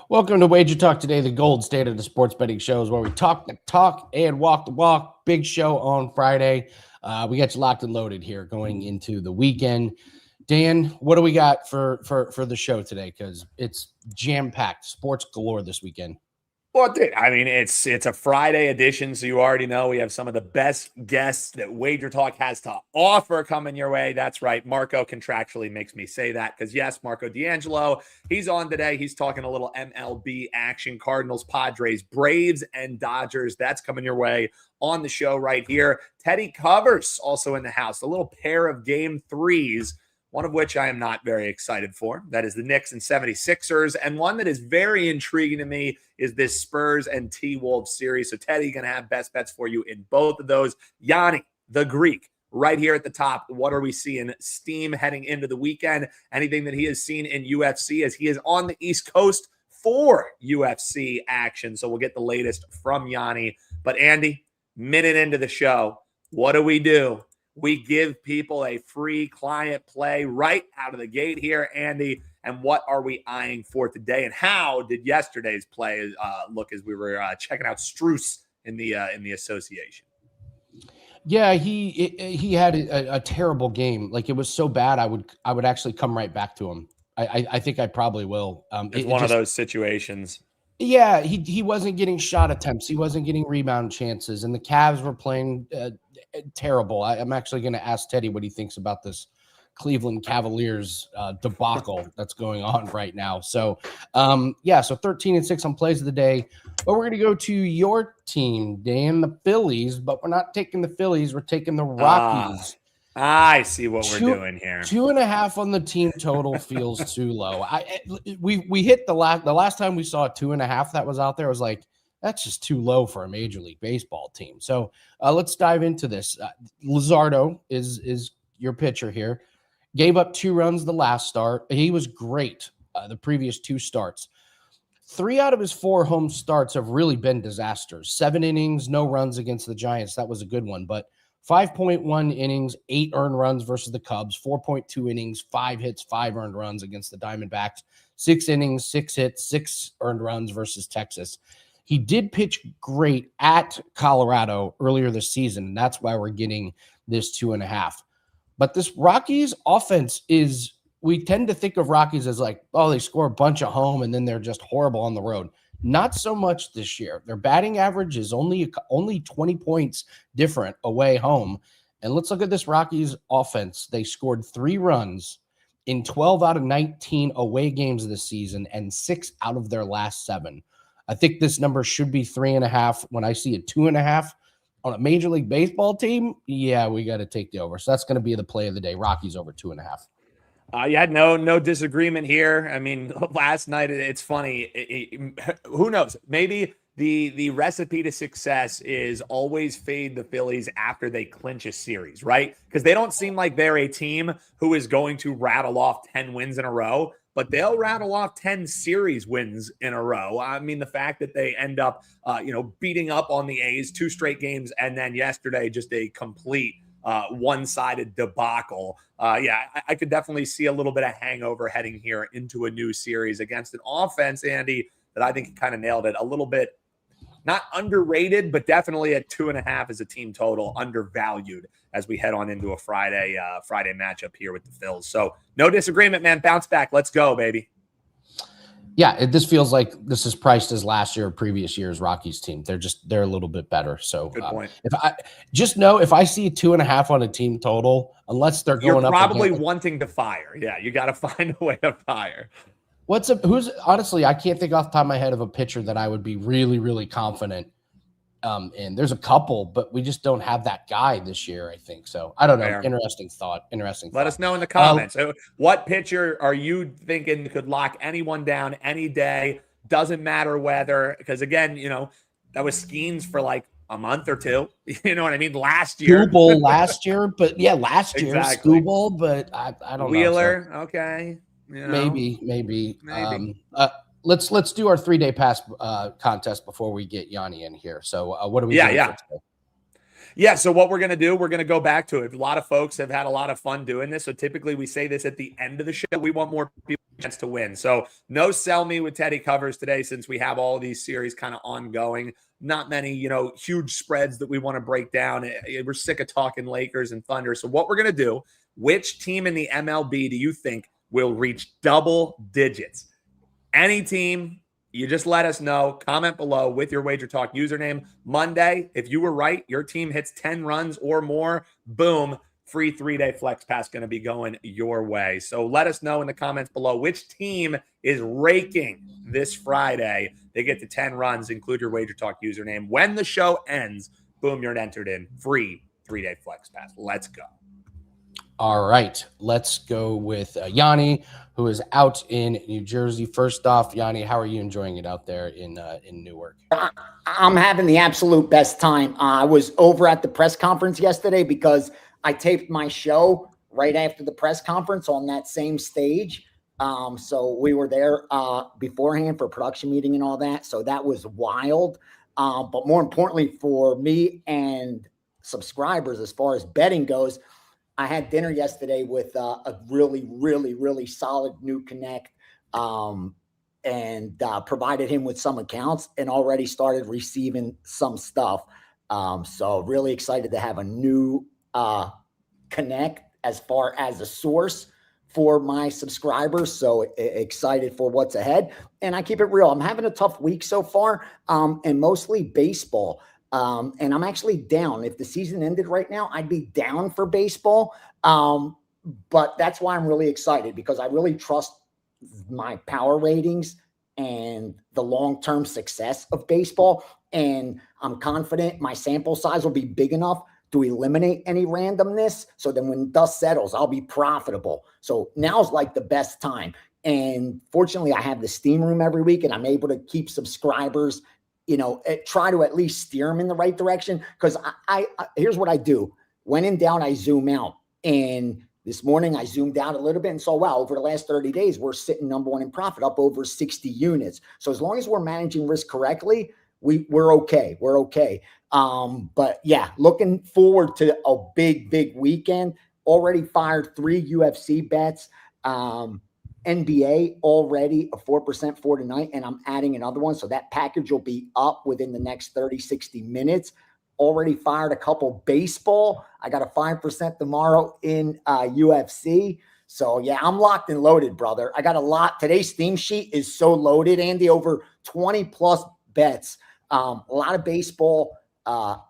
Welcome to WagerTalk Today, the gold standard of the sports betting shows where we talk the talk and walk the walk. Big show on Friday. We got you locked and loaded here going into the weekend. Dan, what do we got for the show today? Because it's jam-packed, sports galore this weekend. Well, dude, I mean, it's a Friday edition, so you already know we have some of the best guests that WagerTalk has to offer coming your way. That's right. Marco contractually makes me say that because, yes, Marco D'Angelo, he's on today. He's talking a little MLB action, Cardinals, Padres, Braves, and Dodgers. That's coming your way on the show right here. Teddy Covers also in the house, a little pair of game threes, one of which I am not very excited for. That is the Knicks and 76ers. And one that is very intriguing to me is this Spurs and T-Wolves series. So Teddy going to have best bets for you in both of those. Gianni, the Greek, right here at the top. What are we seeing? Steam heading into the weekend. Anything that he has seen in UFC as he is on the East Coast for UFC action. So we'll get the latest from Gianni. But Andy, minute into the show, what do? We give people a free client play right out of the gate here, Andy. And what are we eyeing for today? And how did yesterday's play look as we were checking out Struce in the association? Yeah, he had a terrible game. Like, it was so bad, I would actually come right back to him. I think I probably will. It's one of those situations. Yeah, he wasn't getting shot attempts. He wasn't getting rebound chances. And the Cavs were playing terrible. I'm actually going to ask Teddy what he thinks about this Cleveland Cavaliers debacle that's going on right now. So, so 13-6 on plays of the day. But we're going to go to your team, Dan, the Phillies. But we're not taking the Phillies. We're taking the Rockies. I see what we're doing here. 2.5 on the team total feels too low. We hit the last time we saw a 2.5 that was out there. I was like, that's just too low for a Major League Baseball team. So let's dive into this. Luzardo is your pitcher here. Gave up 2 runs the last start. He was great the previous 2 starts. 3 out of his 4 home starts have really been disasters. 7 innings, no runs against the Giants. That was a good one. But 5.1 innings, 8 earned runs versus the Cubs. 4.2 innings, 5 hits, 5 earned runs against the Diamondbacks. 6 innings, 6 hits, 6 earned runs versus Texas. He did pitch great at Colorado earlier this season, and that's why we're getting this 2.5. But this Rockies offense we tend to think of Rockies as like, oh, they score a bunch at home and then they're just horrible on the road. Not so much this year. Their batting average is only 20 points different away home. And let's look at this Rockies offense. They scored 3 runs in 12 out of 19 away games this season and 6 out of their last 7. I think this number should be 3.5. When I see a 2.5 on a Major League Baseball team, yeah, we got to take the over. So that's going to be the play of the day. Rockies over 2.5. You had no disagreement here. I mean, last night, it's funny. Who knows? Maybe the recipe to success is always fade the Phillies after they clinch a series, right? Because they don't seem like they're a team who is going to rattle off 10 wins in a row, but they'll rattle off 10 series wins in a row. I mean, the fact that they end up, beating up on the A's 2 straight games, and then yesterday just a complete one-sided debacle. I could definitely see a little bit of hangover heading here into a new series against an offense, Andy, that I think kind of nailed it a little bit. Not underrated, but definitely at 2.5 as a team total, undervalued as we head on into a Friday matchup here with the Phils. So no disagreement, man. Bounce back. Let's go, baby. Yeah, this feels like this is priced as last year or previous year's Rockies team. They're a little bit better. So good point. If I see a 2.5 on a team total, unless they're going you're up, probably wanting to fire. Yeah, you got to find a way to fire. Honestly, I can't think off the top of my head of a pitcher that I would be really, really confident in. There's a couple, but we just don't have that guy this year, I think. So I don't know. Fair. Interesting thought. Let us know in the comments. What pitcher are you thinking could lock anyone down any day? Doesn't matter whether, because again, that was Skeens for like a month or 2. You know what I mean? Last year. Skubal last year, but yeah, last year. Exactly. Skubal, but I don't Wheeler, know. So. okay. Maybe. Let's do our 3-day pass contest before we get Gianni in here. So what do we do? Yeah, so what we're going to do, we're going to go back to it. A lot of folks have had a lot of fun doing this. So typically we say this at the end of the show. We want more people chance to win. So no sell me with Teddy covers today, since we have all these series kind of ongoing. Not many, huge spreads that we want to break down. We're sick of talking Lakers and Thunder. So what we're going to do, which team in the MLB do you think will reach double digits? Any team, you just let us know. Comment below with your Wager Talk username. Monday, if you were right, your team hits 10 runs or more, boom, free 3-day flex pass going to be going your way. So let us know in the comments below which team is raking this Friday. They get to 10 runs, include your Wager Talk username. When the show ends, boom, you're entered in. Free 3-day flex pass. Let's go. All right, let's go with Gianni, who is out in New Jersey. First off, Gianni, how are you enjoying it out there in Newark? I'm having the absolute best time. I was over at the press conference yesterday because I taped my show right after the press conference on that same stage. So we were there beforehand for production meeting and all that. So that was wild. But more importantly for me and subscribers, as far as betting goes, I had dinner yesterday with a really, really, really solid new connect and provided him with some accounts and already started receiving some stuff. So really excited to have a new connect as far as a source for my subscribers. So excited for what's ahead. And I keep it real. I'm having a tough week so far, and mostly baseball. And I'm actually down. If the season ended right now, I'd be down for baseball. But that's why I'm really excited, because I really trust my power ratings and the long-term success of baseball. And I'm confident my sample size will be big enough to eliminate any randomness. So then when dust settles, I'll be profitable. So now's like the best time. And fortunately, I have the steam room every week, and I'm able to keep subscribers, try to at least steer them in the right direction. Because I here's what I do. When in doubt, I zoom out. And this morning I zoomed out a little bit and saw, wow, over the last 30 days, we're sitting number one in profit, up over 60 units. So as long as we're managing risk correctly, we're okay. We're okay. But yeah, looking forward to a big weekend. Already fired 3 UFC bets. NBA already a 4% for tonight, and I'm adding another one. So that package will be up within the next 30, 60 minutes. Already fired a couple baseball. I got a 5% tomorrow in UFC. So yeah, I'm locked and loaded, brother. I got a lot. Today's theme sheet is so loaded, Andy, over 20 plus bets. A lot of baseball,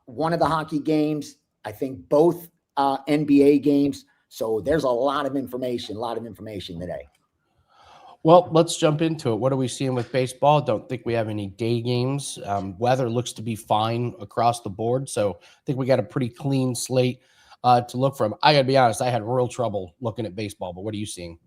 one of the hockey games, I think both NBA games. So there's a lot of information today. Well, let's jump into it. What are we seeing with baseball? Don't think we have any day games. Weather looks to be fine across the board. So I think we got a pretty clean slate to look from. I got to be honest, I had real trouble looking at baseball, but what are you seeing?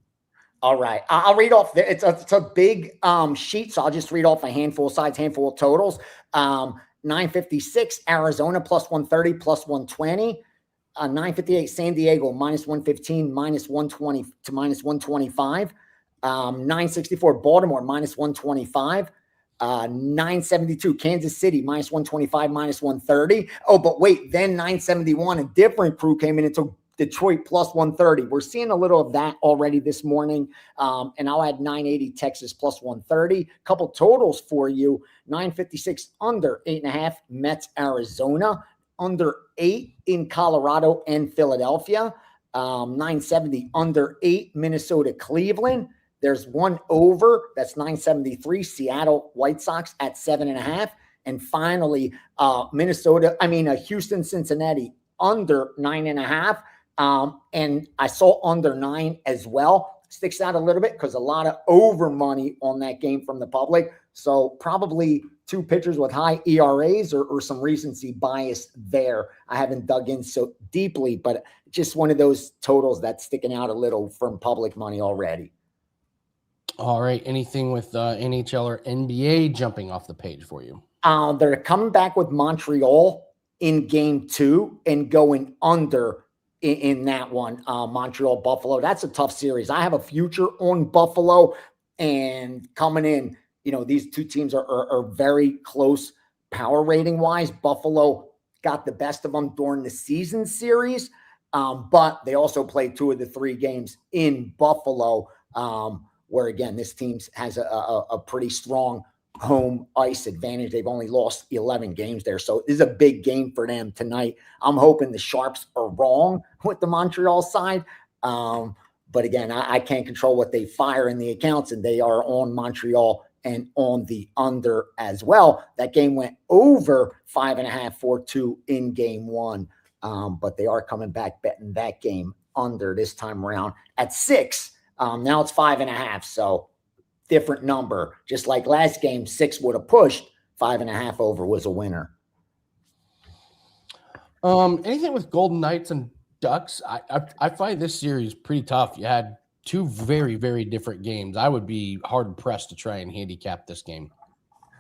All right. I'll read off. It's a big sheet, so I'll just read off a handful of sides, handful of totals. 956, Arizona, plus 130, plus 120. 958, San Diego, minus 115, minus 120 to minus 125. 964, Baltimore, minus 125. 972, Kansas City, minus 125, minus 130. Oh, but wait, then 971, a different crew came in and took Detroit plus 130. We're seeing a little of that already this morning. And I'll add 980, Texas plus 130. Couple totals for you. 956 under 8.5, Mets, Arizona. Under 8 in Colorado and Philadelphia. 970 under 8, Minnesota, Cleveland. There's one over, that's 973, Seattle White Sox at 7.5. And finally, Houston, Cincinnati under 9.5. And I saw under 9 as well. Sticks out a little bit because a lot of over money on that game from the public. So probably 2 pitchers with high ERAs or some recency bias there. I haven't dug in so deeply, but just one of those totals that's sticking out a little from public money already. All right. Anything with NHL or NBA jumping off the page for you? They're coming back with Montreal in game 2 and going under in that one. Montreal, Buffalo. That's a tough series. I have a future on Buffalo, and coming in, these two teams are very close power rating wise. Buffalo got the best of them during the season series, but they also played 2 of the 3 games in Buffalo. where again, this team has a pretty strong home ice advantage. They've only lost 11 games there. So this is a big game for them tonight. I'm hoping the Sharps are wrong with the Montreal side. But again, I can't control what they fire in the accounts, and they are on Montreal and on the under as well. That game went over 5.5, 4-2 in game one. But they are coming back betting that game under this time around at 6. Now it's 5.5. So different number. Just like last game, 6 would have pushed. 5.5 over was a winner. Anything with Golden Knights and Ducks? I find this series pretty tough. You had 2 very, very different games. I would be hard pressed to try and handicap this game.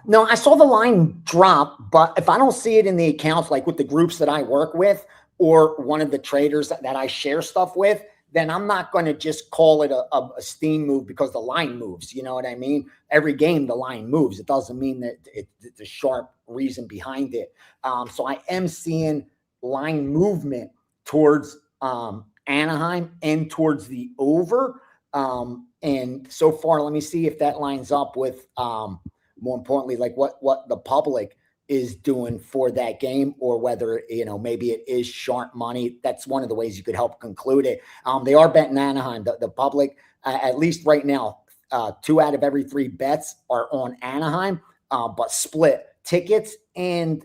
No, I saw the line drop, but if I don't see it in the accounts, like with the groups that I work with or one of the traders that I share stuff with, then I'm not going to just call it a steam move because the line moves. You know what I mean? Every game, the line moves. It doesn't mean that it's a sharp reason behind it. So I am seeing line movement towards Anaheim and towards the over. And so far, let me see if that lines up with more importantly, like what the public is doing for that game, or whether, maybe it is sharp money. That's one of the ways you could help conclude it. They are betting Anaheim. The public, at least right now, 2 out of every 3 bets are on Anaheim, but split tickets and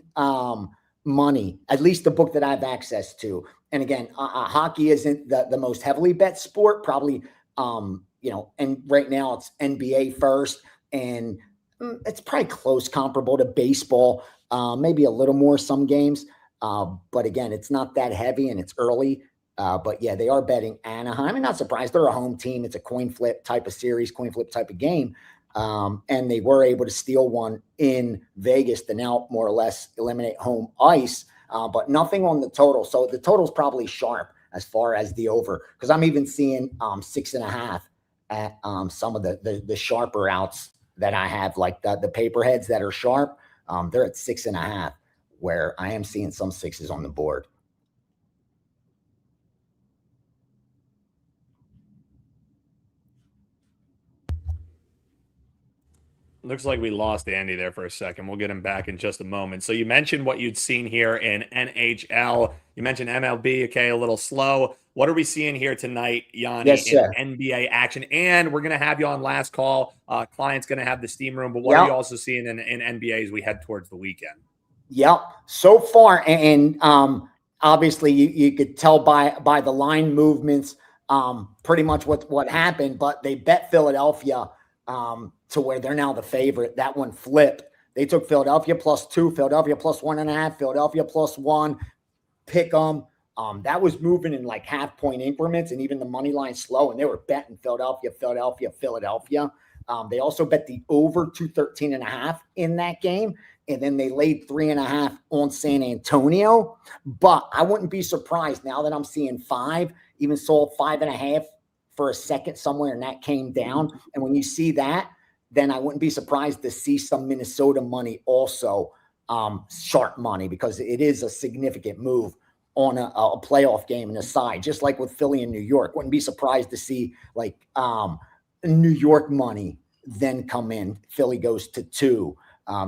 money, at least the book that I have access to. And again, hockey isn't the most heavily bet sport, probably, and right now it's NBA first, and it's probably close, comparable to baseball, maybe a little more some games. But again, it's not that heavy and it's early. But yeah, they are betting Anaheim. I'm not surprised. They're a home team. It's a coin flip type of series, coin flip type of game. And they were able to steal one in Vegas to now more or less eliminate home ice, but nothing on the total. So the total's probably sharp as far as the over, because I'm even seeing 6.5 at some of the sharper outs that I have, like the paper heads that are sharp. They're at 6.5, where I am seeing some 6s on the board. Looks like we lost Andy there for a second. We'll get him back in just a moment. So you mentioned what you'd seen here in NHL. You mentioned MLB, okay, a little slow. What are we seeing here tonight, Gianni, in NBA action? And we're going to have you on last call. Client's going to have the steam room. But what are you also seeing in NBA as we head towards the weekend? Yep. So far, and obviously you could tell by the line movements pretty much what happened. But they bet Philadelphia to where they're now the favorite. That one flipped. They took Philadelphia +2, Philadelphia +1.5, Philadelphia +1. Pick them. That was moving in like half-point increments, and even the money line slow, and they were betting Philadelphia. They also bet the over 213.5 in that game, and then they laid 3.5 on San Antonio. But I wouldn't be surprised now that I'm seeing 5, even sold 5.5 for a second somewhere, and that came down. And when you see that, then I wouldn't be surprised to see some Minnesota money also, sharp money, because it is a significant move on a playoff game and a side, just like with Philly and New York. Wouldn't be surprised to see like New York money then come in. Philly goes to 2,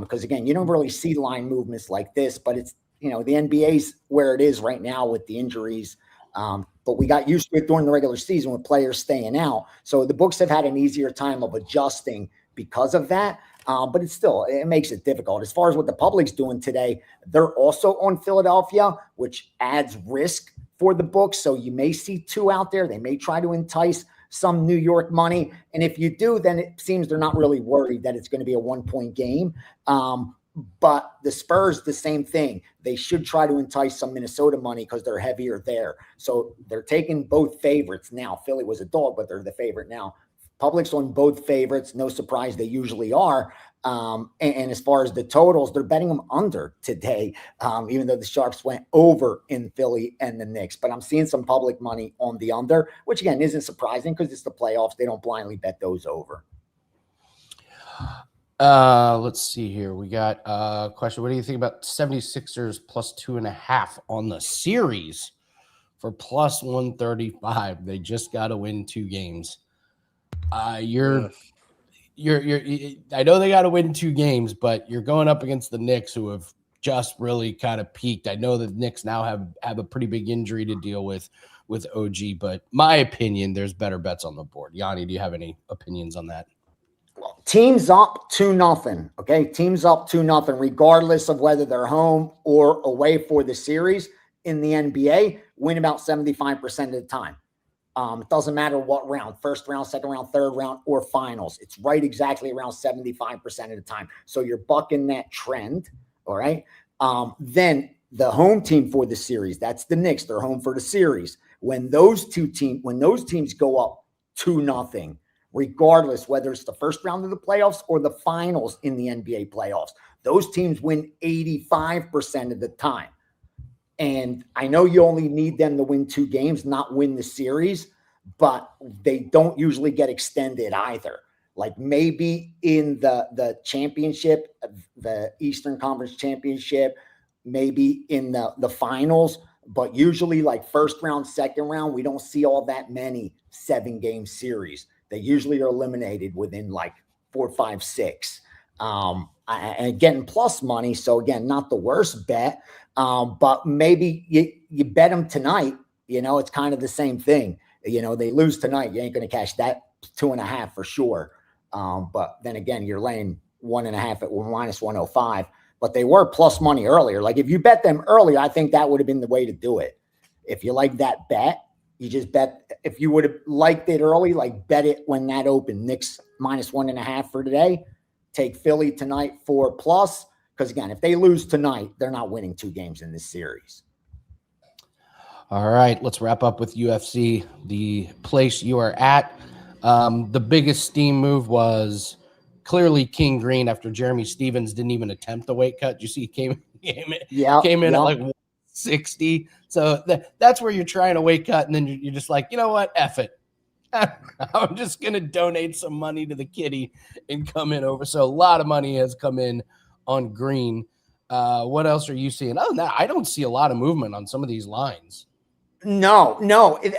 because again, you don't really see line movements like this, but it's, the NBA's where it is right now with the injuries. But we got used to it during the regular season with players staying out. So the books have had an easier time of adjusting because of that. But it makes it difficult. As far as what the public's doing today, they're also on Philadelphia, which adds risk for the books. So you may see 2 out there. They may try to entice some New York money. And if you do, then it seems they're not really worried that it's going to be a 1-point game. But the Spurs, the same thing. They should try to entice some Minnesota money because they're heavier there. So they're taking both favorites now. Philly was a dog, but they're the favorite now. Public's on both favorites. No surprise, they usually are. And as far as the totals, they're betting them under today, even though the Sharps went over in Philly and the Knicks. But I'm seeing some public money on the under, which, again, isn't surprising because it's the playoffs. They don't blindly bet those over. Let's see here. We got a question. What do you think about 76ers +2.5 on the series for +135? They just got to win 2 games. You're I know they got to win 2 games, but you're going up against the Knicks, who have just really kind of peaked. I know the Knicks now have a pretty big injury to deal with OG, but my opinion, there's better bets on the board. Gianni, do you have any opinions on that? Well, teams up 2-0. Okay, teams up 2-0, regardless of whether they're home or away for the series in the NBA, win about 75% of the time. It doesn't matter what round, first round, second round, third round, or finals. It's right exactly around 75% of the time. So you're bucking that trend, all right? Then the home team for the series, that's the Knicks. They're home for the series. When those teams go up 2-0, regardless whether it's the first round of the playoffs or the finals in the NBA playoffs, those teams win 85% of the time. And I know you only need them to win 2 games, not win the series, but they don't usually get extended either. Like maybe in the championship, the Eastern Conference Championship, maybe in the finals, but usually like first round, second round, we don't see all that many 7-game series. They usually are eliminated within like 4, 5, 6. And getting plus money. So again, not the worst bet. But maybe you bet them tonight, it's kind of the same thing. They lose tonight, you ain't going to cash that 2.5 for sure. But then again, you're laying 1.5 at minus 105, but they were plus money earlier. Like if you bet them earlier, I think that would have been the way to do it. If you like that bet, you just bet. If you would have liked it early, like bet it when that opened. Knicks minus 1.5 for today. Take Philly tonight for plus. Because, again, if they lose tonight, they're not winning 2 games in this series. All right, let's wrap up with UFC, the place you are at. The biggest steam move was clearly King Green after Jeremy Stevens didn't even attempt the weight cut. You see he came in at like 160. So that's where you're trying to weight cut, and then you're just like, you know what, F it. I'm just going to donate some money to the kitty and come in over. So a lot of money has come in on Green. What else are you seeing? Oh, no, I don't see a lot of movement on some of these lines. No.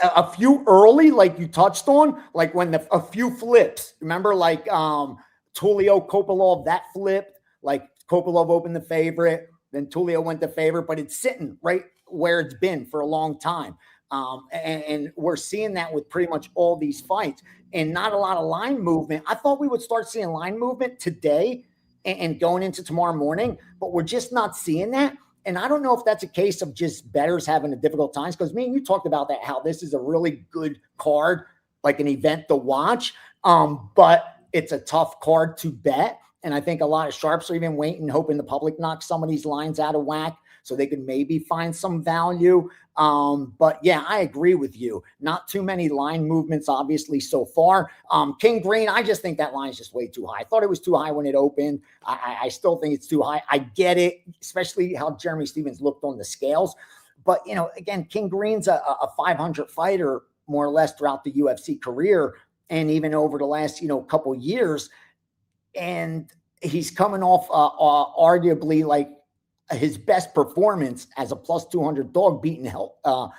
A few early, like you touched on, like when a few flips. Remember, like Tulio Kopilov, that flipped. Like Kopilov opened the favorite, then Tulio went the favorite, but it's sitting right where it's been for a long time. And we're seeing that with pretty much all these fights, and not a lot of line movement. I thought we would start seeing line movement today and going into tomorrow morning, but we're just not seeing that. And I don't know if that's a case of just bettors having a difficult time, because me and you talked about that, how this is a really good card, like an event to watch, but it's a tough card to bet. And I think a lot of sharps are even waiting, hoping the public knocks some of these lines out of whack so they could maybe find some value. But yeah, I agree with you. Not too many line movements, obviously, so far. King Green, I just think that line is just way too high. I thought it was too high when it opened. I still think it's too high. I get it, especially how Jeremy Stevens looked on the scales. But, again, King Green's a 500 fighter, more or less, throughout the UFC career, and even over the last, couple years. And he's coming off arguably like his best performance as a plus 200 dog, beating Helbier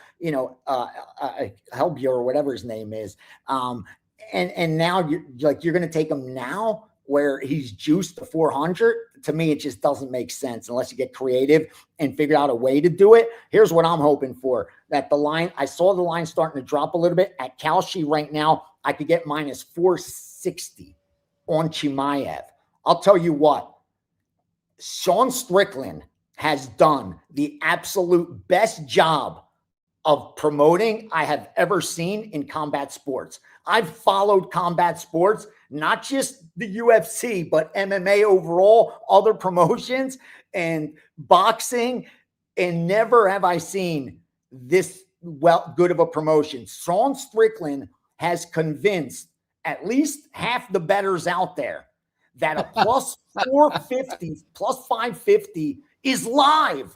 or whatever his name is. And now you're going to take him now where he's juiced to 400. To me, it just doesn't make sense unless you get creative and figure out a way to do it. Here's what I'm hoping for: that the line, I saw the line starting to drop a little bit at Kalshi right now. I could get minus 460 on Chimaev. I'll tell you what, Sean Strickland has done the absolute best job of promoting I have ever seen in combat sports. I've followed combat sports, not just the UFC, but MMA overall, other promotions and boxing, and never have I seen this good of a promotion. Sean Strickland has convinced at least half the bettors out there that a plus 450, plus 550 is live.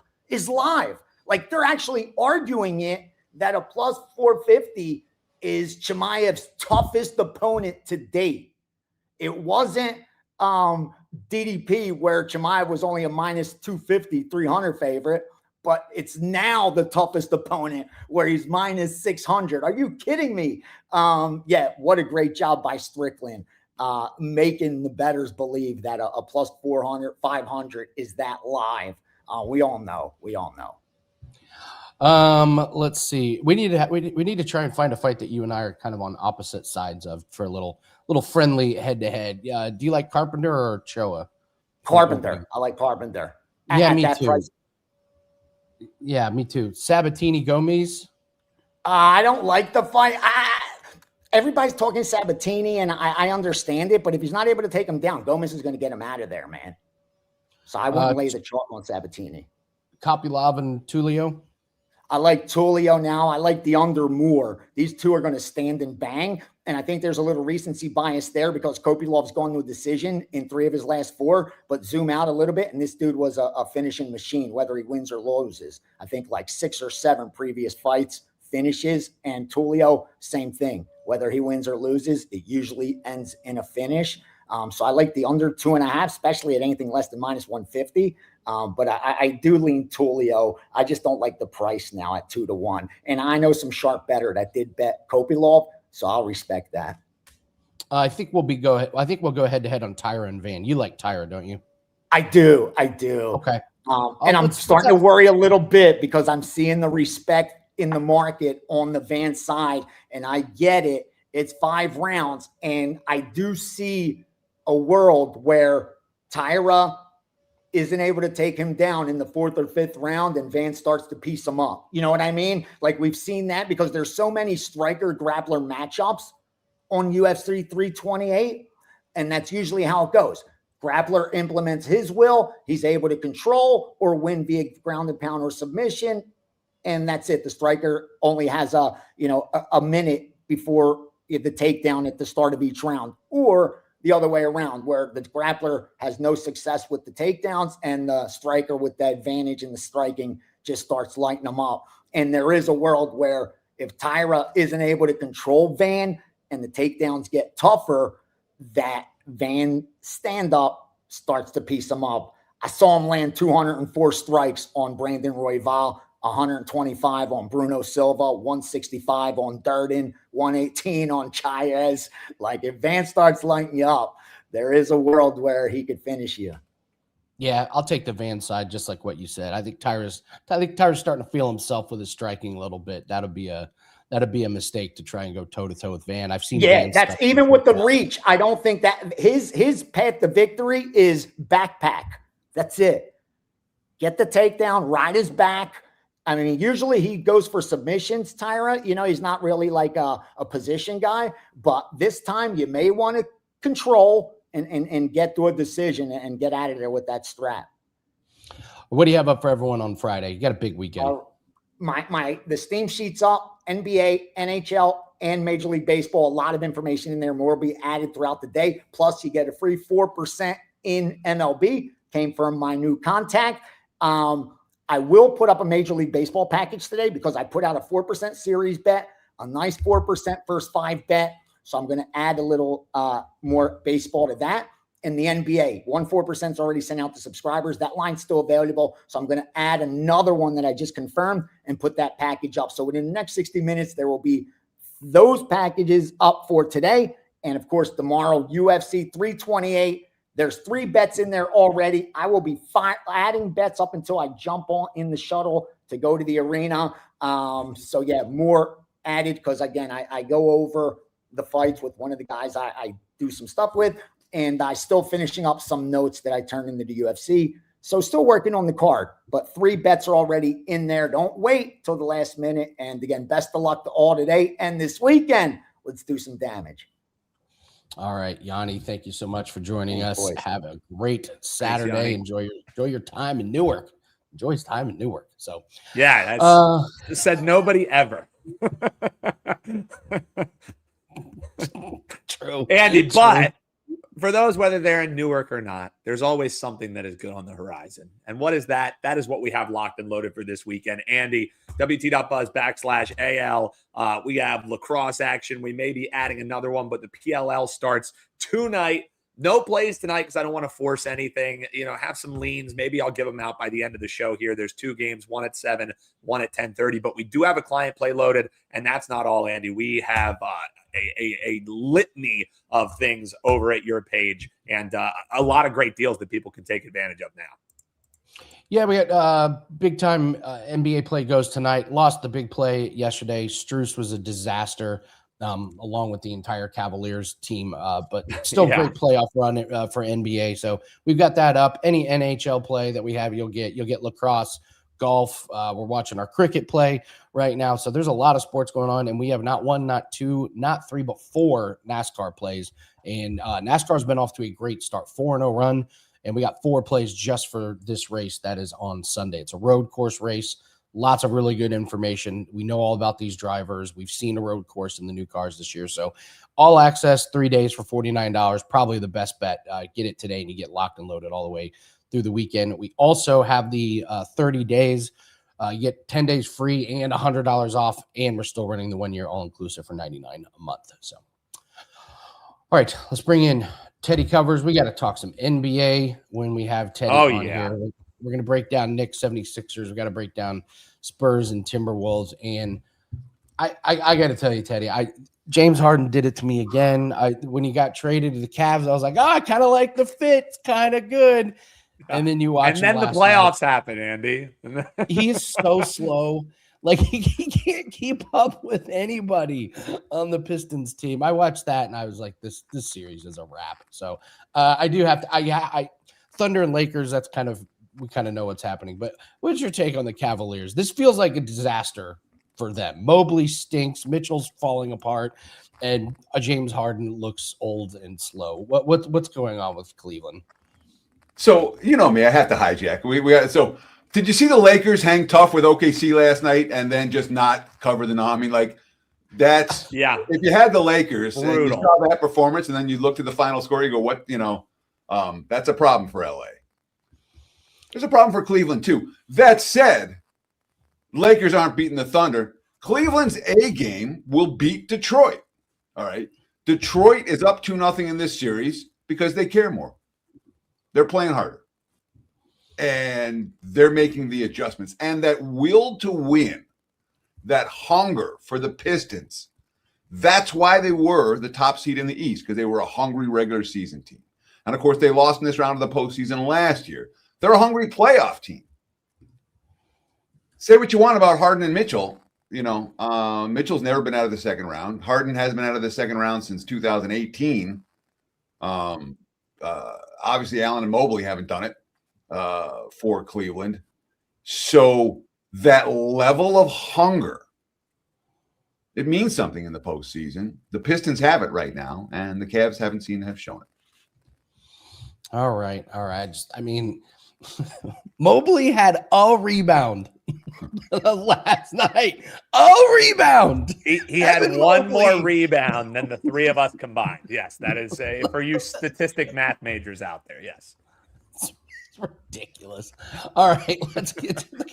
Like they're actually arguing it that a plus 450 is Chimaev's toughest opponent to date. It wasn't DDP where Chimaev was only a minus 250, 300 favorite, but it's now the toughest opponent where he's minus 600. Are you kidding me? Yeah, what a great job by Strickland, making the bettors believe that a plus 400, 500 is that live. We all know. Let's see. We need to try and find a fight that you and I are kind of on opposite sides of for a little friendly head to head. Do you like Carpenter or Choa? Carpenter. I like Carpenter. Yeah, me too. Yeah, me too. Sabatini Gomez. I don't like the fight. Everybody's talking Sabatini, and I understand it, but if he's not able to take him down, Gomez is going to get him out of there, man. So I won't lay the chalk on Sabatini. Kopylov and Tulio. I like Tulio now. I like the under more. These two are going to stand and bang. And I think there's a little recency bias there because Kopylov's going to a decision in 3 of his last 4, but zoom out a little bit. And this dude was a finishing machine, whether he wins or loses. I think like 6 or 7 previous fights finishes, and Tulio, same thing. Whether he wins or loses, it usually ends in a finish. So I like the under 2.5, especially at anything less than minus 150. But I do lean Tulio. I just don't like the price now at 2-1. And I know some sharp better that did bet Kopylov, so I'll respect that. I think we'll go head to head on Tyra and Van. You like Tyra, don't you? I do. Okay. And I'm starting to worry a little bit because I'm seeing the respect in the market on the Van side, and I get it. It's 5 rounds, and I do see a world where Tyra isn't able to take him down in the 4th or 5th round, and Van starts to piece him up. You know what I mean? Like, we've seen that because there's so many striker grappler matchups on UFC 328, and that's usually how it goes. Grappler implements his will. He's able to control or win via ground and pound or submission, and that's it. The striker only has a minute before the takedown at the start of each round, or the other way around, where the grappler has no success with the takedowns and the striker with the advantage in the striking just starts lighting them up. And there is a world where if Tyra isn't able to control Van and the takedowns get tougher, that Van stand-up starts to piece him up. I saw him land 204 strikes on Brandon Royval, 125 on Bruno Silva, 165 on Durden, 118 on Chaez. Like, if Van starts lighting you up, there is a world where he could finish you. Yeah, I'll take the Van side, just like what you said. I think Tyra's starting to feel himself with his striking a little bit. That'd be a mistake to try and go toe to toe with Van. I've seen. Yeah, that's even with the reach. I don't think that his path to victory is backpack. That's it. Get the takedown, ride his back. I mean, usually he goes for submissions, Tyra. He's not really like a position guy, but this time you may want to control and get to a decision and get out of there with that strap. What do you have up for everyone on Friday? You got a big weekend. The Steam sheet's up, NBA, NHL, and Major League Baseball. A lot of information in there. More will be added throughout the day. Plus, you get a free 4% in MLB. Came from my new contact. I will put up a Major League Baseball package today because I put out a 4% series bet, a nice 4% first 5 bet. So I'm going to add a little more baseball to that. And the NBA, 4% is already sent out to subscribers. That line's still available. So I'm going to add another one that I just confirmed and put that package up. So within the next 60 minutes, there will be those packages up for today. And of course, tomorrow, UFC 328. There's 3 bets in there already. I will be adding bets up until I jump on in the shuttle to go to the arena. So yeah, more added because again, I go over the fights with one of the guys I do some stuff with, and I still finishing up some notes that I turn into the UFC. So still working on the card, but 3 bets are already in there. Don't wait till the last minute. And again, best of luck to all today and this weekend. Let's do some damage. All right, Gianni, thank you so much for joining us. Boys. Have a great Saturday. Thanks, enjoy your time in Newark. Enjoy his time in Newark. So yeah, that's said nobody ever. True, Andy. But for those, whether they're in Newark or not, there's always something that is good on the horizon. And what is that? That is what we have locked and loaded for this weekend. Andy, WT.buzz/AL. We have lacrosse action. We may be adding another one, but the PLL starts tonight. No plays tonight because I don't want to force anything. Have some leans. Maybe I'll give them out by the end of the show here. There's 2 games, one at 7, one at 10:30. But we do have a client play loaded, and that's not all, Andy. We have a litany of things over at your page, and a lot of great deals that people can take advantage of now. Yeah, we got big time NBA play goes tonight. Lost the big play yesterday. Strus was a disaster. Along with the entire Cavaliers team, but still great playoff run for NBA. So we've got that up. Any NHL play that we have, you'll get lacrosse, golf. We're watching our cricket play right now. So there's a lot of sports going on, and we have not 1, not 2, not 3, but 4 NASCAR plays. And NASCAR's been off to a great start, 4-0 run, and we got 4 plays just for this race that is on Sunday. It's a road course race. Lots of really good information. We know all about these drivers. We've seen a road course in the new cars this year. So all access, 3 days for $49, probably the best bet. Get it today and you get locked and loaded all the way through the weekend. We also have the 30 days. You get 10 days free and $100 off, and we're still running the 1-year all-inclusive for $99 a month. So, all right, let's bring in Teddy Covers. We got to talk some NBA when we have Teddy on here. We're going to break down Knicks 76ers. We got to break down Spurs and Timberwolves. And I got to tell you, Teddy, James Harden did it to me again. When he got traded to the Cavs, I was like, I kind of like the fit. It's kind of good. And then you watch and then the playoffs happen, Andy. He's so slow. Like he can't keep up with anybody on the Pistons team. I watched that and I was like, this series is a wrap. So I do have to Thunder and Lakers, that's we kind of know what's happening. But what's your take on the Cavaliers? This feels like a disaster for them. Mobley stinks. Mitchell's falling apart. And James Harden looks old and slow. What's going on with Cleveland? So, you know me, I have to hijack. So did you see the Lakers hang tough with OKC last night and then just not cover the I mean, like, that's – if you had the Lakers and you saw that performance and then you looked at the final score, you go, what, that's a problem for LA. There's a problem for Cleveland, too. That said, Lakers aren't beating the Thunder. Cleveland's A game will beat Detroit. All right. Detroit is up 2-0 in this series because they care more. They're playing harder. And they're making the adjustments. And that will to win, that hunger for the Pistons, that's why they were the top seed in the East, because they were a hungry regular season team. And, of course, they lost in this round of the postseason last year. They're a hungry playoff team. Say what you want about Harden and Mitchell. Mitchell's never been out of the second round. Harden has been out of the second round since 2018. Obviously, Allen and Mobley haven't done it for Cleveland. So that level of hunger, it means something in the postseason. The Pistons have it right now, and the Cavs haven't shown it. All right. Mobley had a rebound last night. A rebound. He had one more rebound than the 3 of us combined. Yes, that is for you statistic math majors out there. Yes. It's ridiculous. All right, let's get to the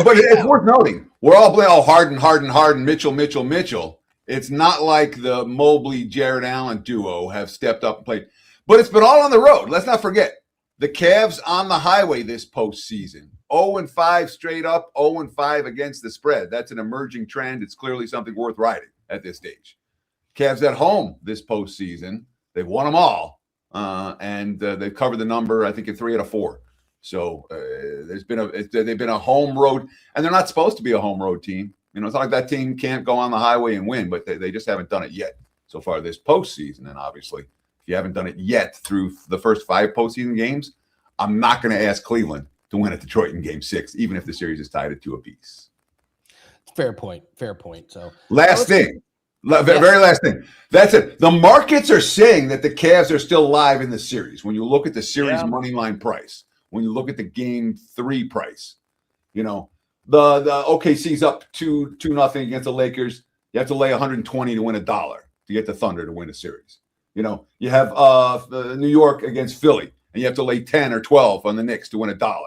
but it's worth noting, we're all playing Harden, Mitchell. It's not like the Mobley Jared Allen duo have stepped up and played, but it's been all on the road. Let's not forget. The Cavs on the highway this postseason, 0-5 straight up, 0-5 against the spread. That's an emerging trend. It's clearly something worth riding at this stage. Cavs at home this postseason, they've won them all, and they've covered the number, I think, in 3 out of 4. So they've been a home road, and they're not supposed to be a home road team. It's not like that team can't go on the highway and win, but they just haven't done it yet so far this postseason, and obviously. You haven't done it yet through the first 5 postseason games, I'm not going to ask Cleveland to win at Detroit in Game 6, even if the series is tied at 2 apiece. Fair point. So very last thing. That's it. The markets are saying that the Cavs are still live in the series. When you look at the series money line price, when you look at the Game 3 price, the OKC's up 2-0 against the Lakers. You have to lay 120 to win $1 to get the Thunder to win a series. You have New York against Philly, and you have to lay 10 or 12 on the Knicks to win $1.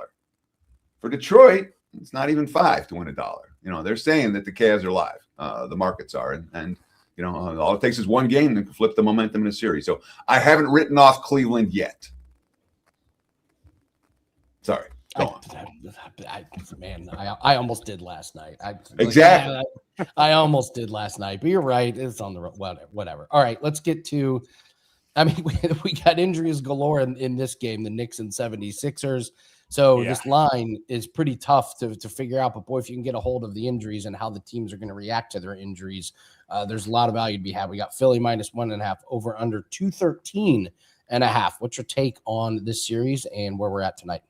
For Detroit, it's not even $5 to win $1. They're saying that the Cavs are live. The markets are, and You know, all it takes is one game to flip the momentum in a series. So I haven't written off Cleveland yet. Sorry. Go on. I almost did last night. Exactly. I almost did last night, but you're right. It's on the whatever. All right, let's get to. I mean, we got injuries galore in this game, the Knicks and 76ers. So this line is pretty tough to figure out. But boy, if you can get a hold of the injuries and how the teams are going to react to their injuries, there's a lot of value to be had. We got Philly -1.5 over under 213.5. What's your take on this series and where we're at tonight?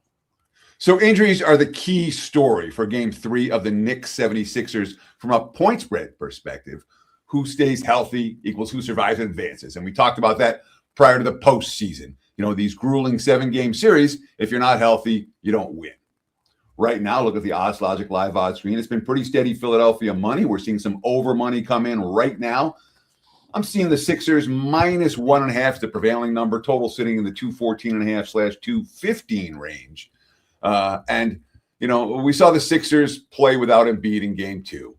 So injuries are the key story for game 3 of the Knicks 76ers from a point spread perspective. Who stays healthy equals who survives and advances. And we talked about that prior to the postseason. You know, these grueling 7-game series, if you're not healthy, you don't win. Right now, look at the Odds Logic live odds screen. It's been pretty steady Philadelphia money. We're seeing some over money come in right now. I'm seeing the Sixers -1.5 is the prevailing number, total sitting in the 214.5/215 range. And, you know, we saw the Sixers play without Embiid in game 2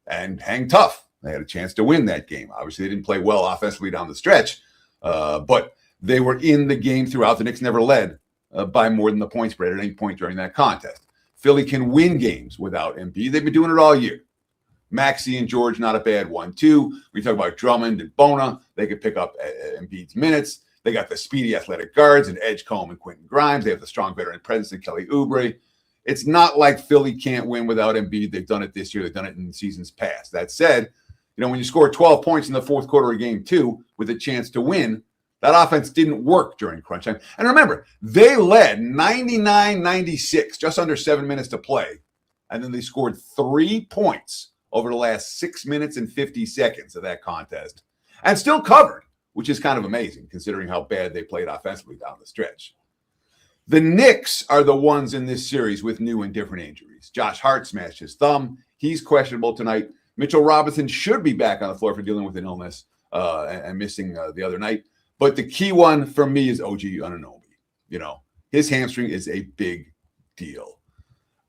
and hang tough. They had a chance to win that game. Obviously, they didn't play well offensively down the stretch, but they were in the game throughout. The Knicks never led by more than the point spread at any point during that contest. Philly can win games without Embiid. They've been doing it all year. Maxey and George, not a bad one, too. We talk about Drummond and Bona. They could pick up Embiid's minutes. They got the speedy athletic guards and Edgecombe and Quentin Grimes. They have the strong veteran presence in Kelly Oubre. It's not like Philly can't win without Embiid. They've done it this year. They've done it in seasons past. That said, you know, when you score 12 points in the fourth quarter of game 2 with a chance to win, that offense didn't work during crunch time. And remember, they led 99-96, just under 7 minutes to play. And then they scored 3 points over the last 6 minutes and 50 seconds of that contest and still covered, which is kind of amazing considering how bad they played offensively down the stretch. The Knicks are the ones in this series with new and different injuries. Josh Hart smashed his thumb. He's questionable tonight. Mitchell Robinson should be back on the floor for dealing with an illness and missing the other night. But the key one for me is OG Anunoby. You know, his hamstring is a big deal.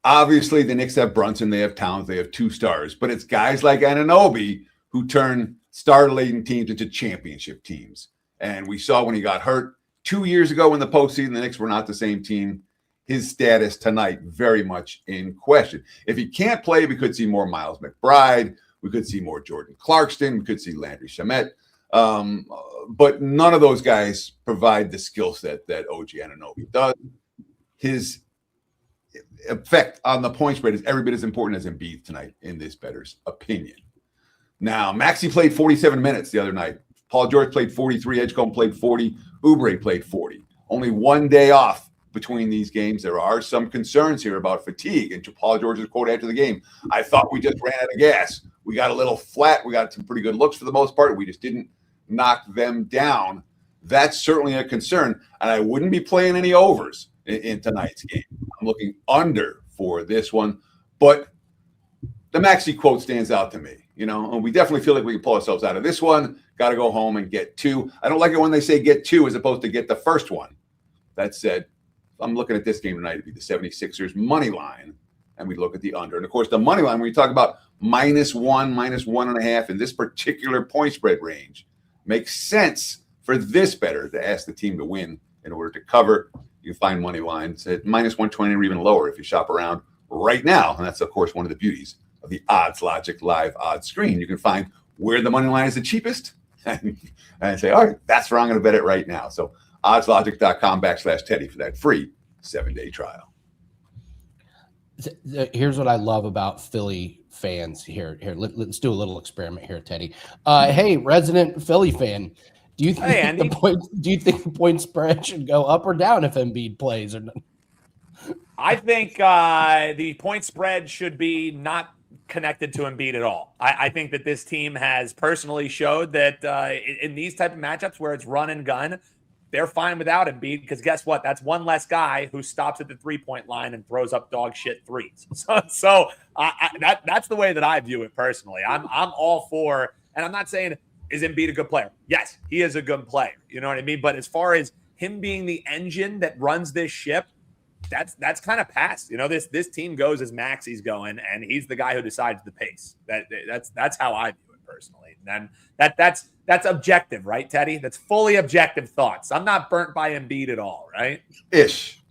Obviously, the Knicks have Brunson, they have Towns, they have 2 stars. But it's guys like Anunoby who turn star-laden teams into championship teams. And we saw when he got hurt 2 years ago in the postseason, the Knicks were not the same team. His status tonight very much in question. If he can't play, we could see more Miles McBride. We could see more Jordan Clarkson. We could see Landry Shamet. But none of those guys provide the skill set that OG Anunoby does. His effect on the point spread is every bit as important as Embiid tonight, in this bettor's opinion. Now, Maxey played 47 minutes the other night. Paul George played 43. Edgecombe played 40. Oubre played 40. Only 1 day off between these games. There are some concerns here about fatigue. And to Paul George's quote after the game, I thought we just ran out of gas. We got a little flat. We got some pretty good looks for the most part. We just didn't knock them down. That's certainly a concern. And I wouldn't be playing any overs in tonight's game. I'm looking under for this one. But the Maxey quote stands out to me. You know, and we definitely feel like we can pull ourselves out of this one. Got to go home and get 2. I don't like it when they say get 2 as opposed to get the first one. That said, I'm looking at this game tonight to be the 76ers money line, and we look at the under. And, of course, the money line, when you talk about -1, -1.5 in this particular point spread range, makes sense for this bettor to ask the team to win in order to cover. You find money lines at -120 or even lower if you shop around right now. And that's, of course, one of the beauties of the Odds Logic live odds screen. You can find where the money line is the cheapest and say, all right, that's where I'm going to bet it right now. So oddslogic.com/Teddy for that free 7-day trial. Here's what I love about Philly fans here. Let's do a little experiment here, Teddy. Hey, resident Philly fan, do you think the point spread should go up or down if Embiid plays or not? I think the point spread should be not connected to Embiid at all. I think that this team has personally showed that in these type of matchups where it's run and gun, they're fine without Embiid because guess what? That's one less guy who stops at the 3-point line and throws up dog shit threes. So that's the way that I view it personally. I'm all for, and I'm not saying is Embiid a good player? Yes, he is a good player. You know what I mean? But as far as him being the engine that runs this ship, that's kind of past. You know, this team goes as Maxey's going, and he's the guy who decides the pace. That's how I view it personally. And that's objective, right, Teddy? That's fully objective thoughts. I'm not burnt by Embiid at all, right?